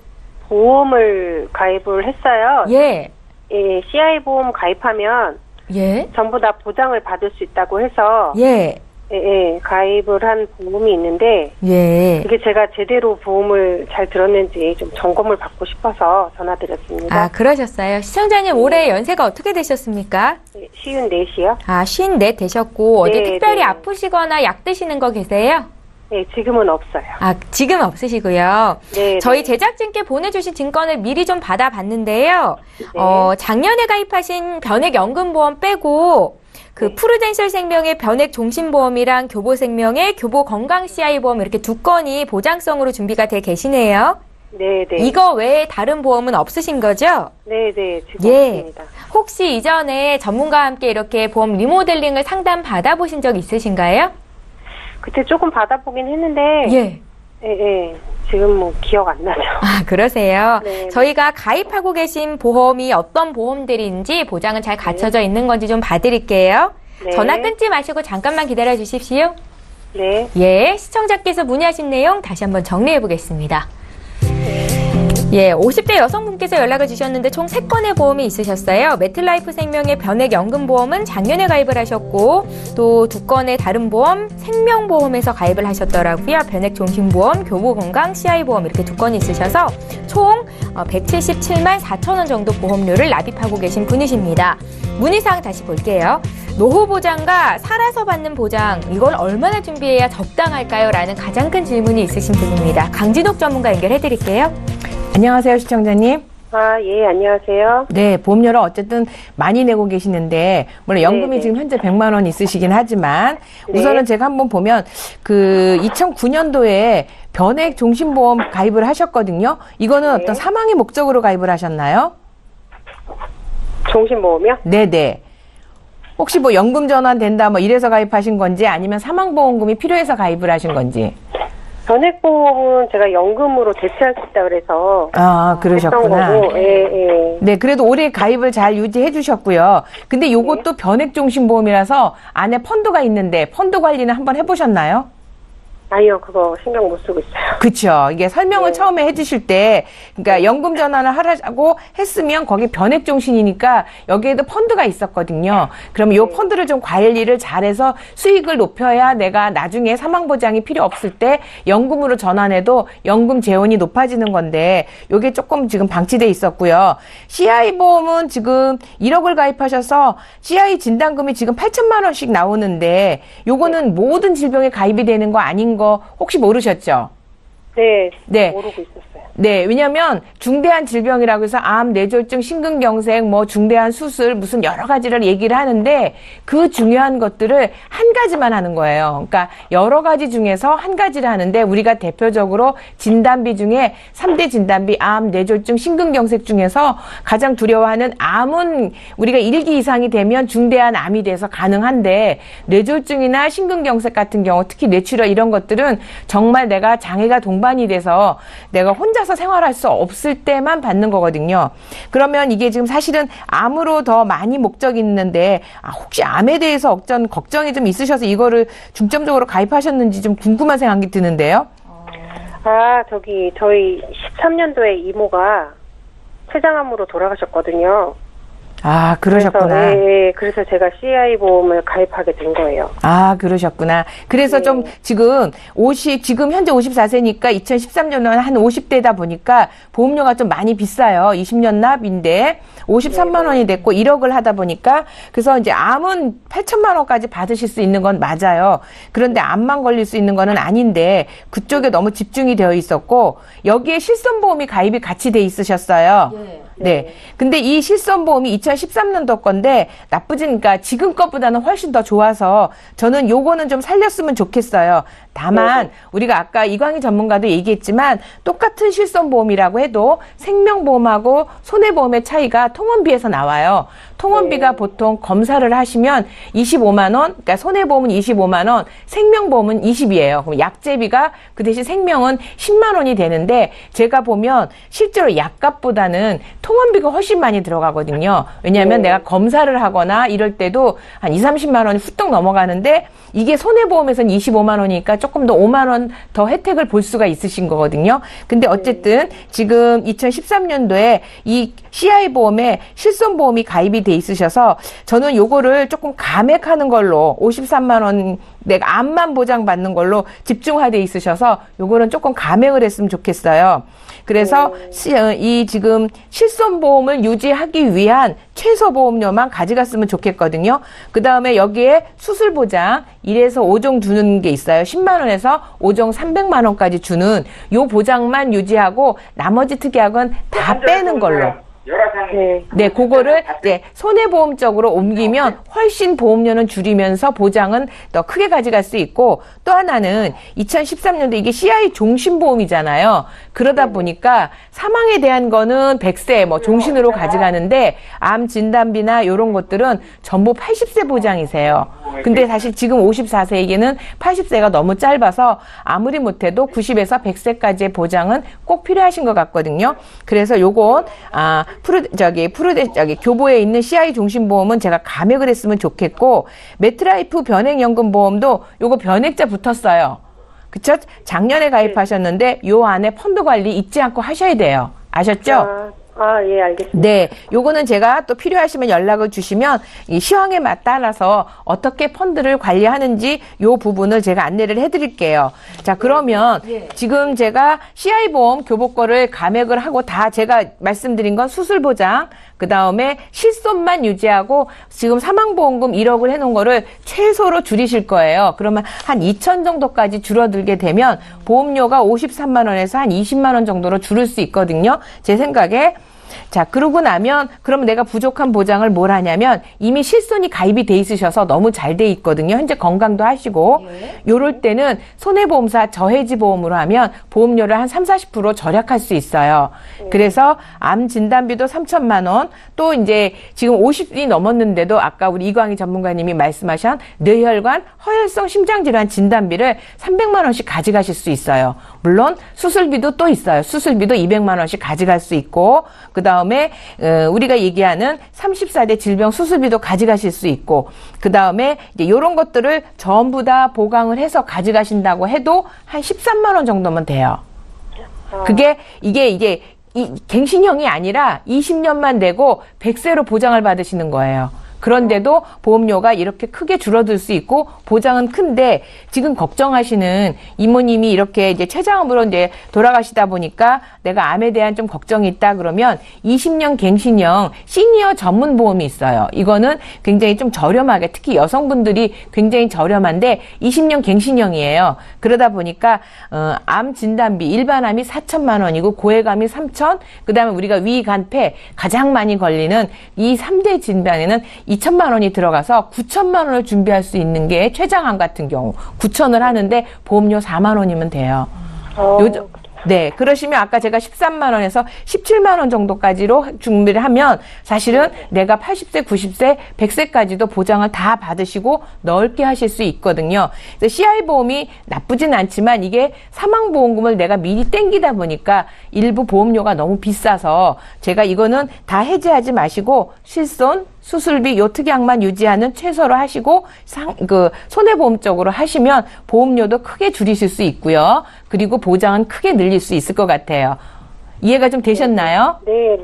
보험을 가입을 했어요. 예. 예, CI 보험 가입하면 예. 전부 다 보장을 받을 수 있다고 해서 예. 예, 가입을 한 보험이 있는데 예. 이게 제가 제대로 보험을 잘 들었는지 좀 점검을 받고 싶어서 전화드렸습니다. 아, 그러셨어요. 시청자님 올해 연세가 어떻게 되셨습니까? 네, 54이요. 아, 54 되셨고 어디 네, 특별히 네. 아프시거나 약 드시는 거 계세요? 네, 지금은 없어요. 아, 지금 없으시고요. 네, 저희 네. 제작진께 보내주신 증권을 미리 좀 받아봤는데요. 네. 작년에 가입하신 변액연금보험 빼고 그 네. 프루덴셜 생명의 변액 종신보험이랑 교보생명의 교보건강 CI보험 이렇게 두 건이 보장성으로 준비가 돼 계시네요. 네, 네. 이거 외에 다른 보험은 없으신 거죠? 네, 네, 지금 예. 없습니다. 혹시 이전에 전문가와 함께 이렇게 보험 리모델링을 상담 받아보신 적 있으신가요? 그때 조금 받아보긴 했는데 예. 예, 예. 지금 뭐 기억 안 나죠. 아, 그러세요? 네. 저희가 가입하고 계신 보험이 어떤 보험들인지 보장은 잘 갖춰져 있는 건지 좀 봐드릴게요. 네. 전화 끊지 마시고 잠깐만 기다려 주십시오. 네. 예, 시청자께서 문의하신 내용 다시 한번 정리해 보겠습니다. 예, 50대 여성분께서 연락을 주셨는데 총 3건의 보험이 있으셨어요. 매트라이프 생명의 변액연금보험은 작년에 가입을 하셨고 또 2건의 다른 보험 생명보험에서 가입을 하셨더라고요. 변액종신보험, 교보건강, CI보험 이렇게 2건이 있으셔서 총 177만 4천 원 정도 보험료를 납입하고 계신 분이십니다. 문의사항 다시 볼게요. 노후보장과 살아서 받는 보장, 이걸 얼마나 준비해야 적당할까요? 라는 가장 큰 질문이 있으신 분입니다. 강진옥 전문가 연결해드릴게요. 안녕하세요, 시청자님. 아, 예, 안녕하세요. 네, 보험료를 어쨌든 많이 내고 계시는데, 물론 연금이 네, 네. 지금 현재 100만 원 있으시긴 하지만, 네. 우선은 제가 한번 보면, 2009년도에 변액 종신보험 가입을 하셨거든요. 이거는 네. 어떤 사망의 목적으로 가입을 하셨나요? 종신보험이요? 네네. 혹시 뭐 연금 전환 된다, 뭐 이래서 가입하신 건지, 아니면 사망보험금이 필요해서 가입을 하신 건지. 변액보험은 제가 연금으로 대체할 수 있다 그래서 아, 그러셨구나. 했던 거고, 예, 예. 네, 그래도 올해 가입을 잘 유지해 주셨고요. 근데 요것도 변액종신보험이라서 안에 펀드가 있는데 펀드 관리는 한번 해보셨나요? 아니요, 그거 신경 못 쓰고 있어요. 그쵸. 이게 설명을 네. 처음에 해주실 때, 그러니까 연금 전환을 하라고 했으면 거기 변액종신이니까 여기에도 펀드가 있었거든요. 그럼 요 펀드를 좀 관리를 잘해서 수익을 높여야 내가 나중에 사망보장이 필요 없을 때 연금으로 전환해도 연금 재원이 높아지는 건데, 요게 조금 지금 방치돼 있었고요. CI보험은 지금 1억을 가입하셔서 CI 진단금이 지금 8천만 원씩 나오는데, 요거는 모든 질병에 가입이 되는 거 아닌 거 혹시 모르셨죠? 네, 네. 모르고 있었어요. 네, 왜냐면 중대한 질병이라고 해서 암, 뇌졸중, 심근경색, 뭐 중대한 수술, 무슨 여러 가지를 얘기를 하는데 그 중요한 것들을 한 가지만 하는 거예요. 그러니까 여러 가지 중에서 한 가지를 하는데 우리가 대표적으로 진단비 중에 3대 진단비, 암, 뇌졸중, 심근경색 중에서 가장 두려워하는 암은 우리가 1기 이상이 되면 중대한 암이 돼서 가능한데 뇌졸중이나 심근경색 같은 경우 특히 뇌출혈 이런 것들은 정말 내가 장애가 동반이 돼서 내가 혼자서 생활할 수 없을 때만 받는 거거든요. 그러면 이게 지금 사실은 암으로 더 많이 목적이 있는데 혹시 암에 대해서 걱정이 좀 있으셔서 이거를 중점적으로 가입하셨는지 좀 궁금한 생각이 드는데요. 아, 저희 13년도에 이모가 췌장암으로 돌아가셨거든요. 아, 그러셨구나. 그래서, 예, 그래서 제가 CI 보험을 가입하게 된 거예요. 아, 그러셨구나. 그래서 네. 좀 지금 지금 현재 54세니까 2013년은 한 50대다 보니까 보험료가 좀 많이 비싸요. 20년 납인데 53만 원이 됐고 1억을 하다 보니까 그래서 이제 암은 8천만 원까지 받으실 수 있는 건 맞아요. 그런데 암만 걸릴 수 있는 거는 아닌데 그쪽에 너무 집중이 되어 있었고 여기에 실손보험이 가입이 같이 돼 있으셨어요. 네. 근데 이 실손보험이 2013년도 건데 나쁘지니까 지금 것보다는 훨씬 더 좋아서 저는 요거는 좀 살렸으면 좋겠어요. 다만 우리가 아까 이광희 전문가도 얘기했지만 똑같은 실손보험이라고 해도 생명보험하고 손해보험의 차이가 통원비에서 나와요. 통원비가 보통 검사를 하시면 25만 원, 그러니까 손해보험은 25만 원, 생명보험은 20이에요. 그럼 약제비가 그 대신 생명은 10만 원이 되는데 제가 보면 실제로 약값보다는 통원비가 훨씬 많이 들어가거든요. 왜냐하면 내가 검사를 하거나 이럴 때도 한 20, 30만 원이 훌쩍 넘어가는데 이게 손해보험에서는 25만 원이니까 조금 더 5만 원 더 혜택을 볼 수가 있으신 거거든요. 근데 어쨌든 지금 2013년도에 이 CI보험에 실손보험이 가입이 돼 있으셔서 저는 요거를 조금 감액하는 걸로 53만 원 내가 암만 보장받는 걸로 집중화돼 있으셔서 요거는 조금 감액을 했으면 좋겠어요. 그래서 이 지금 실손보험을 유지하기 위한 최소보험료만 가져갔으면 좋겠거든요. 그 다음에 여기에 수술보장 1에서 5종 주는 게 있어요. 10만 원에서 5종 300만 원까지 주는 요 보장만 유지하고 나머지 특약은 다 빼는 걸로. 네, 그거를 이제 손해보험 쪽으로 옮기면 훨씬 보험료는 줄이면서 보장은 더 크게 가져갈 수 있고 또 하나는 2013년도 이게 CI 종신보험이잖아요. 그러다 보니까 사망에 대한 거는 100세 뭐 종신으로 가져가는데 암 진단비나 이런 것들은 전부 80세 보장이세요. 근데 사실 지금 54세에게는 80세가 너무 짧아서 아무리 못해도 90에서 100세까지의 보장은 꼭 필요하신 것 같거든요. 그래서 요건 교보에 있는 CI 종신보험은 제가 감액을 했으면 좋겠고 메트라이프 변액연금보험도 요거 변액자 붙었어요. 그쵸? 작년에 가입하셨는데 요 안에 펀드 관리 잊지 않고 하셔야 돼요. 아셨죠? 예, 알겠습니다. 네, 요거는 제가 또 필요하시면 연락을 주시면 이 시황에 따라서 어떻게 펀드를 관리하는지 요 부분을 제가 안내를 해드릴게요. 자, 그러면 지금 제가 CI보험 교보 거를 감액을 하고 다 제가 말씀드린 건 수술보장, 그 다음에 실손만 유지하고 지금 사망보험금 1억을 해놓은 거를 최소로 줄이실 거예요. 그러면 한 2천 정도까지 줄어들게 되면 보험료가 53만 원에서 한 20만 원 정도로 줄을 수 있거든요. 제 생각에. 자, 그러고 나면 그러면 내가 부족한 보장을 뭘 하냐면 이미 실손이 가입이 돼 있으셔서 너무 잘 돼 있거든요. 현재 건강도 하시고 요럴 때는 손해보험사 저해지 보험으로 하면 보험료를 한 30-40% 절약할 수 있어요. 그래서 암 진단비도 3천만 원, 또 이제 지금 50이 넘었는데도 아까 우리 이광희 전문가님이 말씀하신 뇌혈관 허혈성 심장질환 진단비를 300만 원씩 가져가실 수 있어요. 물론 수술비도 또 있어요. 수술비도 200만 원씩 가져갈 수 있고 그 다음에 우리가 얘기하는 34대 질병 수술비도 가져가실 수 있고 그 다음에 이제 이런 것들을 전부 다 보강을 해서 가져가신다고 해도 한 13만 원 정도면 돼요. 그게 이게 갱신형이 아니라 20년만 되고 100세로 보장을 받으시는 거예요. 그런데도 보험료가 이렇게 크게 줄어들 수 있고 보장은 큰데 지금 걱정하시는 이모님이 이렇게 이제 췌장암으로 이제 돌아가시다 보니까 내가 암에 대한 좀 걱정이 있다 그러면 20년 갱신형 시니어 전문 보험이 있어요. 이거는 굉장히 좀 저렴하게 특히 여성분들이 굉장히 저렴한데 20년 갱신형이에요. 그러다 보니까 암 진단비 일반암이 4천만 원이고 고액암이 3천, 그다음에 우리가 위, 간, 폐 가장 많이 걸리는 이 3대 진단에는 2천만 원이 들어가서 9천만 원을 준비할 수 있는 게 췌장암 같은 경우 9천을 하는데 보험료 4만 원이면 돼요. 네, 그러시면 아까 제가 13만 원에서 17만 원 정도까지로 준비를 하면 사실은 내가 80세, 90세, 100세까지도 보장을 다 받으시고 넓게 하실 수 있거든요. 그래서 CI보험이 나쁘진 않지만 이게 사망보험금을 내가 미리 땡기다 보니까 일부 보험료가 너무 비싸서 제가 이거는 다 해지하지 마시고 실손, 수술비 요 특약만 유지하는 최소로 하시고 손해보험 쪽으로 하시면 보험료도 크게 줄이실 수 있고요. 그리고 보장은 크게 늘릴 수 있을 것 같아요. 이해가 좀 되셨나요? 네.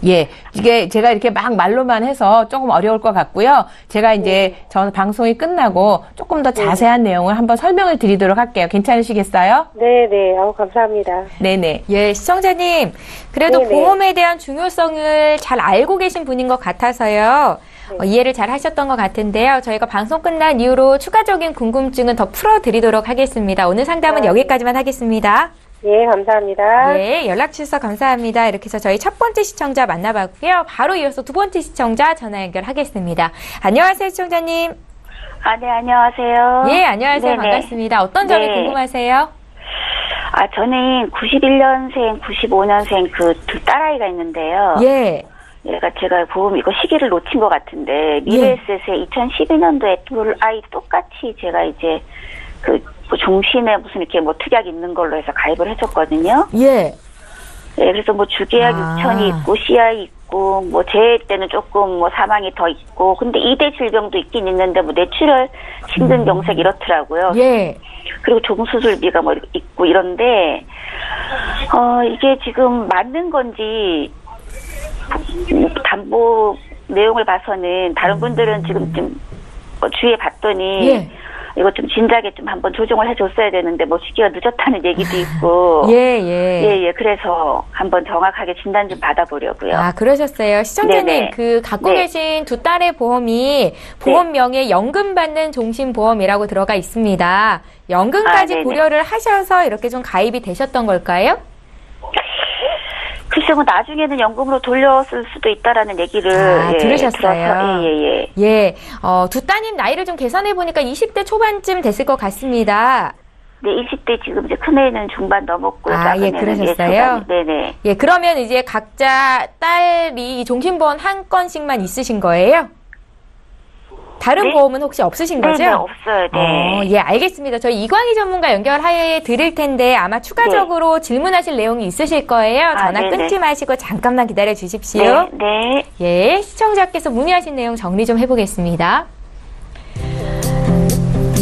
예, 이게 제가 이렇게 막 말로만 해서 조금 어려울 것 같고요. 제가 이제 전 방송이 끝나고 조금 더 자세한 내용을 한번 설명을 드리도록 할게요. 괜찮으시겠어요? 네. 감사합니다. 네네. 예, 시청자님. 그래도 네네. 보험에 대한 중요성을 잘 알고 계신 분인 것 같아서요. 이해를 잘 하셨던 것 같은데요. 저희가 방송 끝난 이후로 추가적인 궁금증은 더 풀어드리도록 하겠습니다. 오늘 상담은 여기까지만 하겠습니다. 예, 감사합니다. 네, 연락 주셔서 감사합니다. 이렇게 해서 저희 첫 번째 시청자 만나봤고요. 바로 이어서 두 번째 시청자 전화 연결하겠습니다. 안녕하세요, 시청자님. 네, 안녕하세요. 예, 안녕하세요. 네네. 반갑습니다. 어떤 점이 네. 궁금하세요? 저는 91년생, 95년생 그 두 딸아이가 있는데요. 예. 얘가 제가 보험 이거 시기를 놓친 것 같은데, 미래에셋에 2012년도에 둘 아이 똑같이 제가 이제 뭐 종신에 무슨 이렇게 뭐 특약 있는 걸로 해서 가입을 해줬거든요. 예. 네, 그래서 뭐 주계약 6천이 있고, CI 있고, 뭐 제 때는 조금 뭐 사망이 더 있고, 근데 2대 질병도 있긴 있는데, 뭐 뇌출혈, 심근경색 이렇더라고요. 예. 그리고 종수술비가 뭐 있고 이런데, 이게 지금 맞는 건지, 담보 내용을 봐서는 다른 분들은 지금 좀 주위에 봤더니, 예. 이거 좀 진작에 좀 한번 조정을 해줬어야 되는데 뭐 시기가 늦었다는 얘기도 있고 예. 그래서 한번 정확하게 진단 좀 받아보려고요. 그러셨어요. 시청자님, 네네. 갖고 네. 계신 두 딸의 보험이 보험명에 연금 받는 종신보험이라고 들어가 있습니다. 연금까지 네네. 고려를 하셔서 이렇게 좀 가입이 되셨던 걸까요? 글쎄, 뭐 나중에는 연금으로 돌렸을 수도 있다라는 얘기를 들으셨어요. 들어서, 예. 두 따님 나이를 좀 계산해 보니까 20대 초반쯤 됐을 것 같습니다. 네, 20대 지금 이제 큰애는 중반 넘었고요. 예, 그러셨어요? 네네. 예, 그러면 이제 각자 딸이 종신보험 한 건씩만 있으신 거예요? 다른 네? 보험은 혹시 없으신 거죠? 네, 없어요. 네. 예, 알겠습니다. 저희 이광희 전문가 연결해 드릴 텐데 아마 추가적으로 질문하실 내용이 있으실 거예요. 전화 네네. 끊지 마시고 잠깐만 기다려 주십시오. 네. 예, 시청자께서 문의하신 내용 정리 좀 해보겠습니다.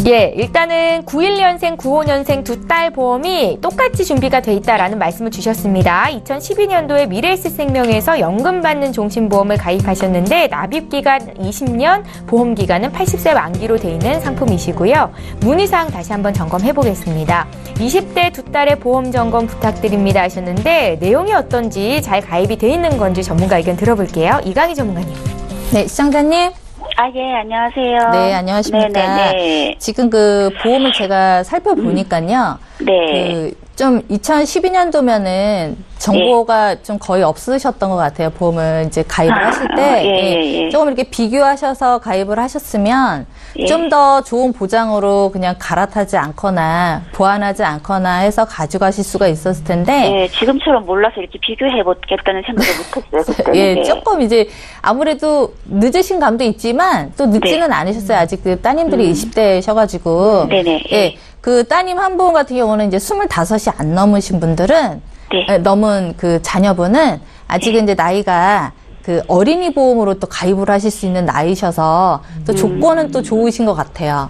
예, 일단은 91년생, 95년생 두 딸 보험이 똑같이 준비가 돼 있다라는 말씀을 주셨습니다. 2012년도에 미래에셋생명에서 연금 받는 종신보험을 가입하셨는데 납입기간 20년, 보험기간은 80세 만기로 돼 있는 상품이시고요. 문의사항 다시 한번 점검해 보겠습니다. 20대 두 딸의 보험 점검 부탁드립니다 하셨는데 내용이 어떤지 잘 가입이 돼 있는 건지 전문가 의견 들어볼게요. 이강희 전문가님. 네, 시청자님. 예, 안녕하세요. 네, 안녕하십니까. 네네네. 지금 보험을 제가 살펴보니까요. 네. 좀 2012년도면은 정보가 좀 거의 없으셨던 것 같아요. 보험을 이제 가입을 하실 때. 조금 이렇게 비교하셔서 가입을 하셨으면 좀 더 좋은 보장으로 그냥 갈아타지 않거나 보완하지 않거나 해서 가져가실 수가 있었을 텐데. 네, 지금처럼 몰라서 이렇게 비교해보겠다는 생각을 못했어요. 그때는. 예, 조금 이제 아무래도 늦으신 감도 있지만 또 늦지는 않으셨어요. 아직 따님들이 20대셔가지고. 네네. 예. 따님 한 분 같은 경우는 이제 25이 안 넘으신 분들은, 넘은 자녀분은 아직은 이제 나이가 어린이 보험으로 또 가입을 하실 수 있는 나이셔서 또 조건은 또 좋으신 것 같아요.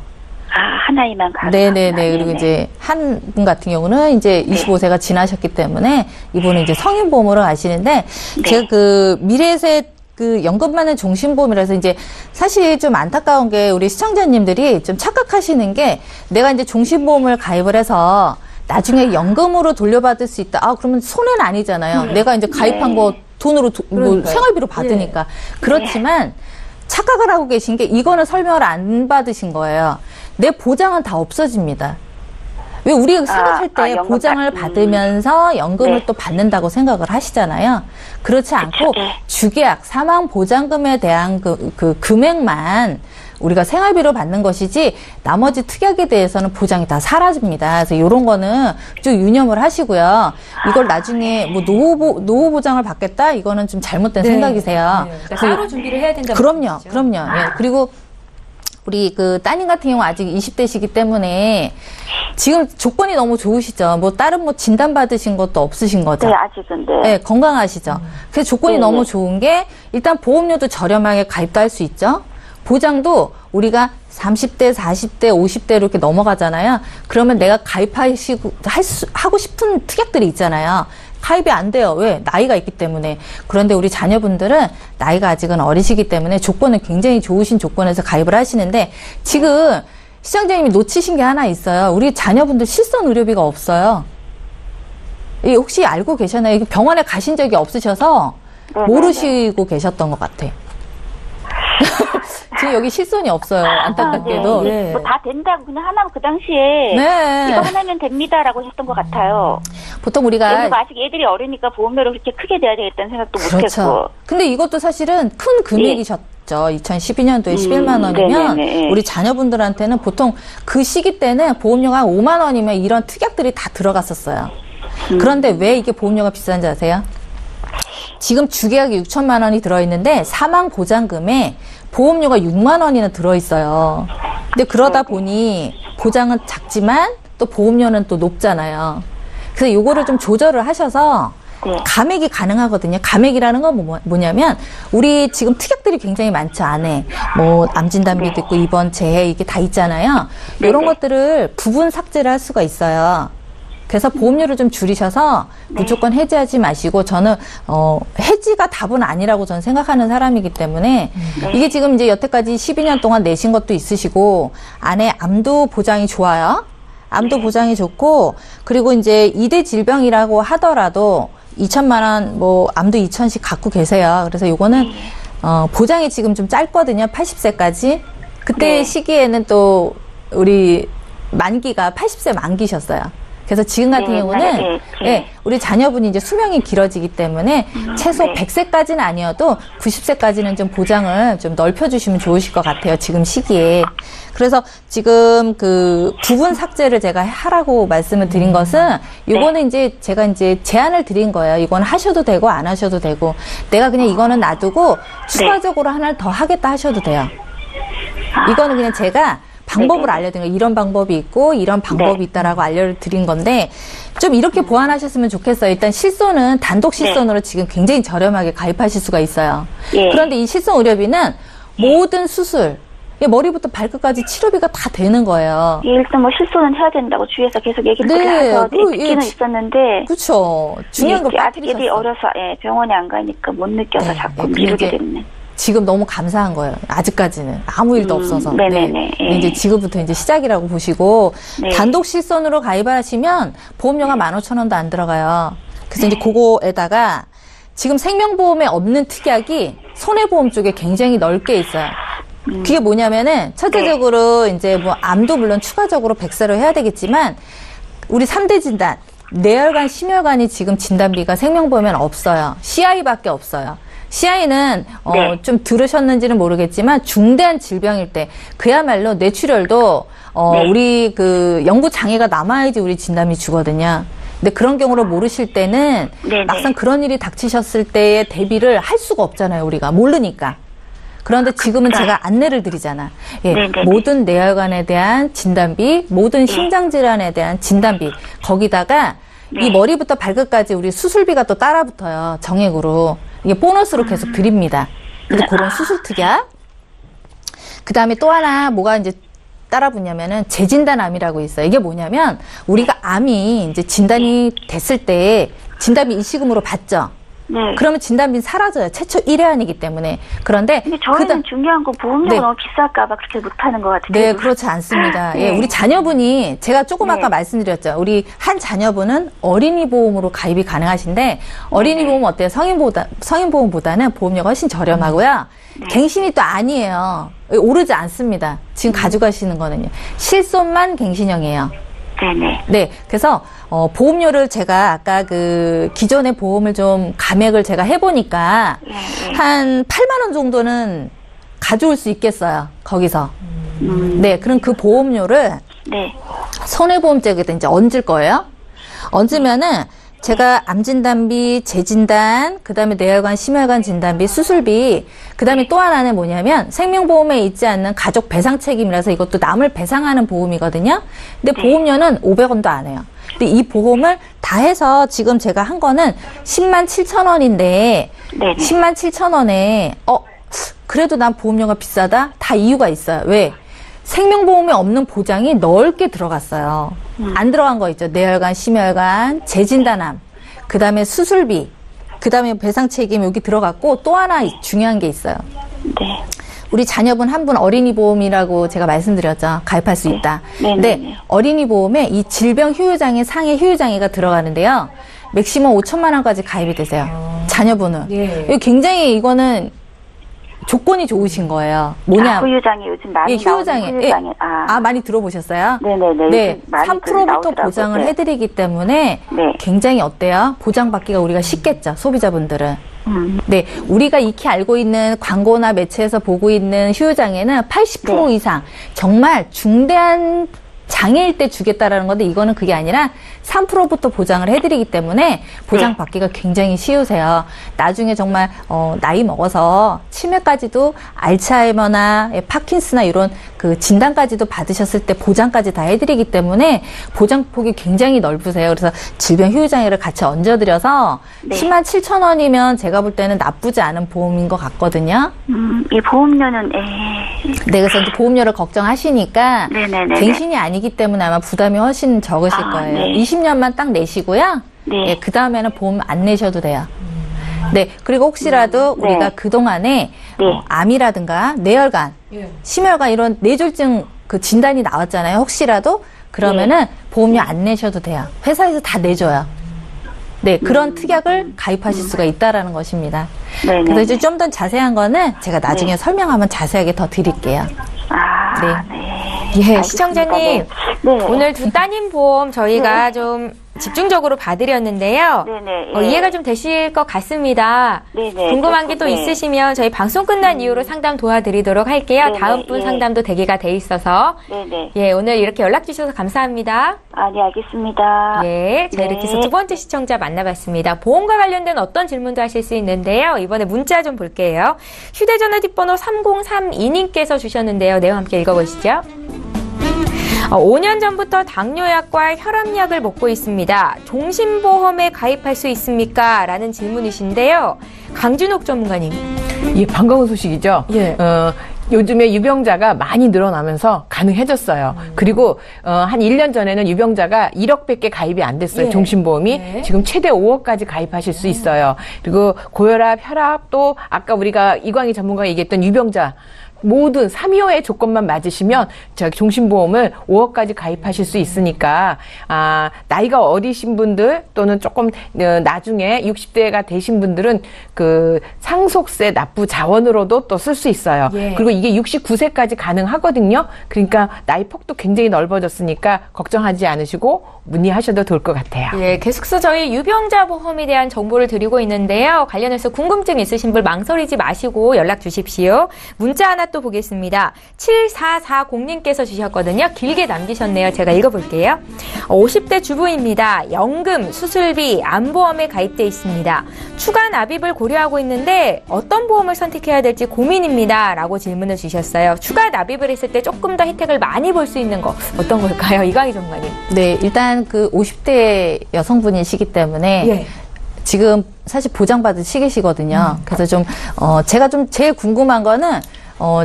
하나이만 가입. 네네네. 그리고 이제 한 분 같은 경우는 이제 25세가 지나셨기 때문에 이분은 이제 성인보험으로 가시는데 제가 미래에셋 연금 받는 종신보험이라서 이제 사실 좀 안타까운 게 우리 시청자님들이 좀 착각하시는 게 내가 이제 종신보험을 가입을 해서 나중에 연금으로 돌려받을 수 있다. 그러면 손해는 아니잖아요. 내가 이제 가입한 거 돈으로 뭐 생활비로 받으니까. 그렇지만 착각을 하고 계신 게 이거는 설명을 안 받으신 거예요. 내 보장은 다 없어집니다. 왜 우리가 생각할 때 보장을 받으면서 연금을 또 받는다고 생각을 하시잖아요. 그렇지 않고 주계약, 사망보장금에 대한 그 금액만 우리가 생활비로 받는 것이지 나머지 특약에 대해서는 보장이 다 사라집니다. 그래서 이런 거는 좀 유념을 하시고요. 이걸 나중에 뭐 노후 보장을 받겠다? 이거는 좀 잘못된 생각이세요. 그러니까 따로 준비를 해야 된다는 그럼요. 예. 그리고 우리 따님 같은 경우 아직 20대시기 때문에 지금 조건이 너무 좋으시죠. 뭐 다른 뭐 진단 받으신 것도 없으신 거죠. 네, 아직은 네, 건강하시죠. 그래서 조건이 너무 좋은 게 일단 보험료도 저렴하게 가입도 할 수 있죠. 보장도 우리가 30대, 40대, 50대로 이렇게 넘어가잖아요. 그러면 내가 하고 싶은 특약들이 있잖아요. 가입이 안 돼요. 왜? 나이가 있기 때문에. 그런데 우리 자녀분들은 나이가 아직은 어리시기 때문에 조건은 굉장히 좋으신 조건에서 가입을 하시는데 지금 시청자님이 놓치신 게 하나 있어요. 우리 자녀분들 실손 의료비가 없어요. 혹시 알고 계셨나요? 병원에 가신 적이 없으셔서 모르시고 계셨던 것 같아. 지금 여기 실손이 없어요. 안타깝게도. 뭐 다 된다고 그냥 하나면 그 당시에 이거 하나면 됩니다라고 했던 것 같아요. 보통 우리가 그리고 아직 애들이 어리니까 보험료를 그렇게 크게 내야 되겠다는 생각도 그렇죠. 못했고. 근데 이것도 사실은 큰 금액이셨죠. 2012년도에 11만 원이면 네네네. 우리 자녀분들한테는 보통 그 시기 때는 보험료가 한 5만 원이면 이런 특약들이 다 들어갔었어요. 그런데 왜 이게 보험료가 비싼지 아세요? 지금 주계약이 6천만 원이 들어있는데 사망 보장금에 보험료가 6만 원이나 들어있어요. 근데 그러다 보니 보장은 작지만 또 보험료는 또 높잖아요. 그래서 요거를 좀 조절을 하셔서 감액이 가능하거든요. 감액이라는 건 뭐냐면 우리 지금 특약들이 굉장히 많죠. 안에 뭐 암진단비도 있고 입원 재해 이게 다 있잖아요. 이런 것들을 부분 삭제를 할 수가 있어요. 그래서 보험료를 좀 줄이셔서 무조건 해지하지 마시고 저는 해지가 답은 아니라고 저는 생각하는 사람이기 때문에 이게 지금 이제 여태까지 12년 동안 내신 것도 있으시고 안에 암도 보장이 좋아요. 암도 보장이 좋고 그리고 이제 2대 질병이라고 하더라도 2천만 원 뭐 암도 2천씩 갖고 계세요. 그래서 요거는 보장이 지금 좀 짧거든요. 80세까지. 그때 시기에는 또 우리 만기가 80세 만기셨어요. 그래서 지금 같은 경우는 우리 자녀분이 이제 수명이 길어지기 때문에 최소 100세까지는 아니어도 90세까지는 좀 보장을 좀 넓혀주시면 좋으실 것 같아요. 지금 시기에. 그래서 지금 그 부분 삭제를 제가 하라고 말씀을 드린 것은 이거는 이제 제가 이제 제안을 드린 거예요. 이건 하셔도 되고 안 하셔도 되고 내가 그냥 이거는 놔두고 추가적으로 하나를 더 하겠다 하셔도 돼요. 이거는 그냥 제가 방법을 알려드린 거예요. 이런 방법이 있고 이런 방법이 있다라고 알려드린 건데 좀 이렇게 보완하셨으면 좋겠어요. 일단 실손은 단독 실손으로 지금 굉장히 저렴하게 가입하실 수가 있어요. 그런데 이 실손 의료비는 모든 수술 머리부터 발끝까지 치료비가 다 되는 거예요. 일단 뭐 실손은 해야 된다고 주위에서 계속 얘기를 해서 듣기는 있었는데 그렇죠. 중요한 건 아직 애들이 어려서 병원에 안 가니까 못 느껴서 자꾸 미루게 됐네. 지금 너무 감사한 거예요. 아직까지는 아무 일도 없어서. 네네네. 이제 지금부터 이제 시작이라고 보시고 단독 실손으로 가입하시면 보험료가 15,000원도 안 들어가요. 그래서 이제 그거에다가 지금 생명보험에 없는 특약이 손해보험 쪽에 굉장히 넓게 있어요. 그게 뭐냐면은 첫째적으로 이제 뭐 암도 물론 추가적으로 100세로 해야 되겠지만 우리 3대 진단 뇌혈관, 심혈관이 지금 진단비가 생명보험에는 없어요. CI밖에 없어요. CI는 좀 들으셨는지는 모르겠지만 중대한 질병일 때 그야말로 뇌출혈도 우리 그 영구 장애가 남아야지 우리 진단비 주거든요. 근데 그런 경우를 모르실 때는 막상 그런 일이 닥치셨을 때의 대비를 할 수가 없잖아요. 우리가 모르니까. 그런데 지금은 제가 안내를 드리잖아. 모든 뇌혈관에 대한 진단비, 모든 심장질환에 대한 진단비, 거기다가 이 머리부터 발끝까지 우리 수술비가 또 따라 붙어요. 정액으로. 이게 보너스로 계속 드립니다. 그래서 그런 수술 특약. 그 다음에 또 하나 뭐가 이제 따라 붙냐면은 재진단암이라고 있어요. 이게 뭐냐면 우리가 암이 이제 진단이 됐을 때 진단비 일시금으로 받죠. 그러면 진단비는 사라져요. 최초 1회안이기 때문에. 그런데 저희는 중요한 건 보험료가 너무 비쌀까봐 그렇게 못하는 것 같아요. 네, 그렇지 않습니다. 우리 자녀분이 제가 조금 아까 말씀드렸죠. 우리 한 자녀분은 어린이 보험으로 가입이 가능하신데 어린이 보험 어때요? 성인보험보다는 보험료가 훨씬 저렴하고요. 갱신이 또 아니에요. 오르지 않습니다. 지금 가져가시는 거는요. 실손만 갱신형이에요. 네, 그래서 보험료를 제가 아까 그 기존의 보험을 좀 감액을 제가 해보니까 한 8만 원 정도는 가져올 수 있겠어요. 거기서. 네, 그럼 그 보험료를 손해보험 쪽에다 이제 얹을 거예요. 얹으면은 제가 암진단비, 재진단, 그 다음에 뇌혈관, 심혈관 진단비, 수술비, 그 다음에 또 하나는 뭐냐면 생명보험에 있지 않는 가족 배상 책임이라서 이것도 남을 배상하는 보험이거든요. 근데 보험료는 500원도 안 해요. 근데 이 보험을 다 해서 지금 제가 한 거는 10만 7천 원인데 10만 7천 원에 그래도 난 보험료가 비싸다? 다 이유가 있어요. 왜? 생명보험에 없는 보장이 넓게 들어갔어요. 안 들어간 거 있죠. 뇌혈관, 심혈관, 재진단암, 그 다음에 수술비, 그 다음에 배상 책임 여기 들어갔고 또 하나 중요한 게 있어요. 우리 자녀분 한 분 어린이 보험이라고 제가 말씀드렸죠. 가입할 수 있다. 근데 어린이 보험에 이 질병 휴유장애, 상해 휴유장애가 들어가는데요. 맥시멈 5천만 원까지 가입이 되세요. 자녀분은. 이거 굉장히 이거는 조건이 좋으신 거예요. 뭐냐? 후유장애 요즘 많이 후유장애. 후유장애. 예. 많이 들어보셨어요? 네네네. 네, 많이 3%부터 보장을 네. 해드리기 때문에 네. 굉장히 어때요? 보장받기가 우리가 쉽겠죠, 소비자분들은. 네, 우리가 익히 알고 있는 광고나 매체에서 보고 있는 후유장애는 80% 네. 이상 정말 중대한 장애일 때 주겠다라는 건데 이거는 그게 아니라 3%부터 보장을 해드리기 때문에 보장받기가 굉장히 쉬우세요. 나중에 정말 나이 먹어서 치매까지도 알츠하이머나 파킨스나 이런 그 진단까지도 받으셨을 때 보장까지 다 해드리기 때문에 보장폭이 굉장히 넓으세요. 그래서 질병 후유장애를 같이 얹어드려서 네. 10만 7천 원이면 제가 볼 때는 나쁘지 않은 보험인 것 같거든요. 이 보험료는 네, 그래서 이제 보험료를 걱정하시니까 네네네. 갱신이 아니기 때문에 아마 부담이 훨씬 적으실 거예요. 네. 20년만 딱 내시고요. 네. 예, 그 다음에는 보험 안 내셔도 돼요. 네, 그리고 혹시라도 네. 우리가 그동안에 네. 암이라든가 뇌혈관, 심혈관 이런 뇌졸중 그 진단이 나왔잖아요. 혹시라도 그러면은 보험료 안 내셔도 돼요. 회사에서 다 내줘요. 네, 그런 특약을 가입하실 수가 있다라는 것입니다. 네네. 그래서 이제 좀 더 자세한 거는 제가 나중에 설명하면 자세하게 더 드릴게요. 네. 예, 알겠습니다. 시청자님. 네. 오늘 두 따님 보험 저희가 좀 집중적으로 봐드렸는데요. 네네. 이해가 좀 되실 것 같습니다. 네네. 궁금한 게 또 네. 있으시면 저희 방송 끝난 이후로 상담 도와드리도록 할게요. 네네, 다음 분 예. 상담도 대기가 돼 있어서. 네네. 예, 오늘 이렇게 연락 주셔서 감사합니다. 네, 알겠습니다. 예, 자, 이렇게 해서 네. 두 번째 시청자 만나봤습니다. 보험과 관련된 어떤 질문도 하실 수 있는데요. 이번에 문자 좀 볼게요. 휴대전화 뒷번호 3032님께서 주셨는데요. 내용 함께 읽어보시죠. 5년 전부터 당뇨약과 혈압약을 먹고 있습니다. 종신보험에 가입할 수 있습니까? 라는 질문이신데요. 강준옥 전문가님. 예, 반가운 소식이죠. 예. 요즘에 유병자가 많이 늘어나면서 가능해졌어요. 그리고 한 1년 전에는 유병자가 1억밖에 가입이 안 됐어요. 예. 종신보험이. 네. 지금 최대 5억까지 가입하실 수 있어요. 그리고 고혈압, 혈압 또 아까 우리가 이광희 전문가가 얘기했던 유병자 모든 3위호의 조건만 맞으시면 종신보험을 5억까지 가입하실 수 있으니까 나이가 어리신 분들 또는 조금 나중에 60대가 되신 분들은 그 상속세 납부 자원으로도 또 쓸 수 있어요. 예. 그리고 이게 69세까지 가능하거든요. 그러니까 나이 폭도 굉장히 넓어졌으니까 걱정하지 않으시고 문의하셔도 좋을 것 같아요. 예, 계속해서 저희 유병자 보험에 대한 정보를 드리고 있는데요. 관련해서 궁금증 있으신 분 망설이지 마시고 연락 주십시오. 문자 하나 또 보겠습니다. 7440님께서 주셨거든요. 길게 남기셨네요. 제가 읽어볼게요. 50대 주부입니다. 연금, 수술비, 암보험에 가입돼 있습니다. 추가 납입을 고려하고 있는데 어떤 보험을 선택해야 될지 고민입니다. 라고 질문을 주셨어요. 추가 납입을 했을 때 조금 더 혜택을 많이 볼 수 있는 거 어떤 걸까요? 이광희 전문가님. 네, 일단 그 50대 여성분이시기 때문에 예. 지금 사실 보장받을 시기시거든요. 그래서 좀, 제가 좀 제일 궁금한 거는,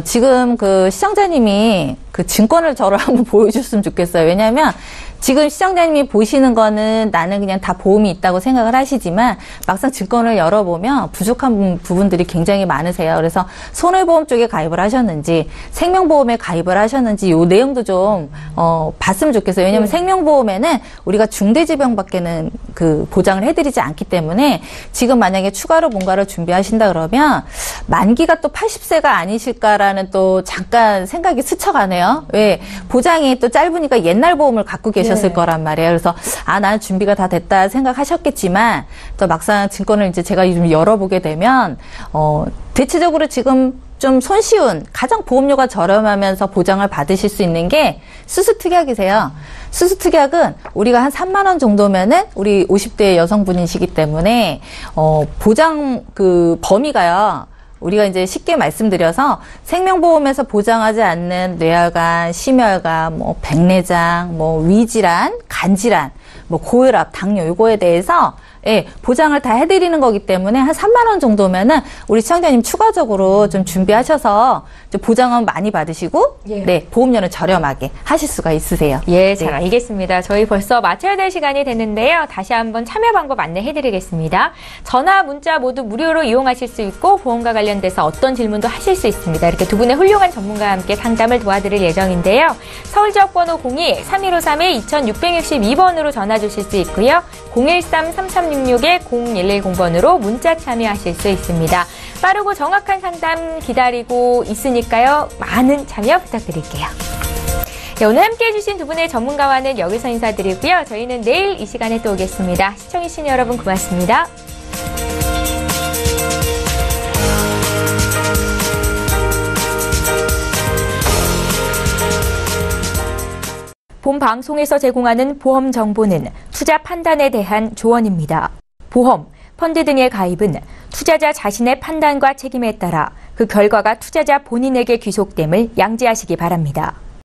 지금 그 시청자님이 그 증권을 저를 한번 보여줬으면 좋겠어요. 왜냐하면 지금 시청자님이 보시는 거는 나는 그냥 다 보험이 있다고 생각을 하시지만 막상 증권을 열어보면 부족한 부분들이 굉장히 많으세요. 그래서 손해보험 쪽에 가입을 하셨는지 생명보험에 가입을 하셨는지 요 내용도 좀 봤으면 좋겠어요. 왜냐하면 생명보험에는 우리가 중대질병밖에는 그 보장을 해드리지 않기 때문에 지금 만약에 추가로 뭔가를 준비하신다 그러면 만기가 또 80세가 아니실까라는 또 잠깐 생각이 스쳐가네요. 왜? 보장이 또 짧으니까 옛날 보험을 갖고 계셨을 거란 말이에요. 그래서 나는 준비가 다 됐다 생각하셨겠지만 또 막상 증권을 이제 제가 좀 열어보게 되면 대체적으로 지금 좀 손쉬운 가장 보험료가 저렴하면서 보장을 받으실 수 있는 게 수수특약이세요. 수수특약은 우리가 한 3만 원 정도면은 우리 50대 여성분이시기 때문에 보장 그 범위가요. 우리가 이제 쉽게 말씀드려서 생명보험에서 보장하지 않는 뇌혈관, 심혈관, 뭐 백내장, 뭐 위질환, 간질환, 뭐 고혈압, 당뇨 요거에 대해서 예, 보장을 다 해드리는 거기 때문에 한 3만 원 정도면은 우리 시청자님 추가적으로 좀 준비하셔서 좀 보장은 많이 받으시고 네, 보험료는 저렴하게 하실 수가 있으세요. 예, 잘 알겠습니다. 저희 벌써 마쳐야 될 시간이 됐는데요. 다시 한번 참여 방법 안내해드리겠습니다. 전화, 문자 모두 무료로 이용하실 수 있고 보험과 관련돼서 어떤 질문도 하실 수 있습니다. 이렇게 두 분의 훌륭한 전문가와 함께 상담을 도와드릴 예정인데요. 서울지역번호 02-3153-2662번으로 전화 주실 수 있고요. 013-3366-0110번으로 문자 참여하실 수 있습니다. 빠르고 정확한 상담 기다리고 있으니까요. 많은 참여 부탁드릴게요. 네, 오늘 함께해 주신 두 분의 전문가와는 여기서 인사드리고요. 저희는 내일 이 시간에 또 오겠습니다. 시청해주신 여러분 고맙습니다. 본 방송에서 제공하는 보험 정보는 투자 판단에 대한 조언입니다. 보험, 펀드 등의 가입은 투자자 자신의 판단과 책임에 따라 그 결과가 투자자 본인에게 귀속됨을 양지하시기 바랍니다.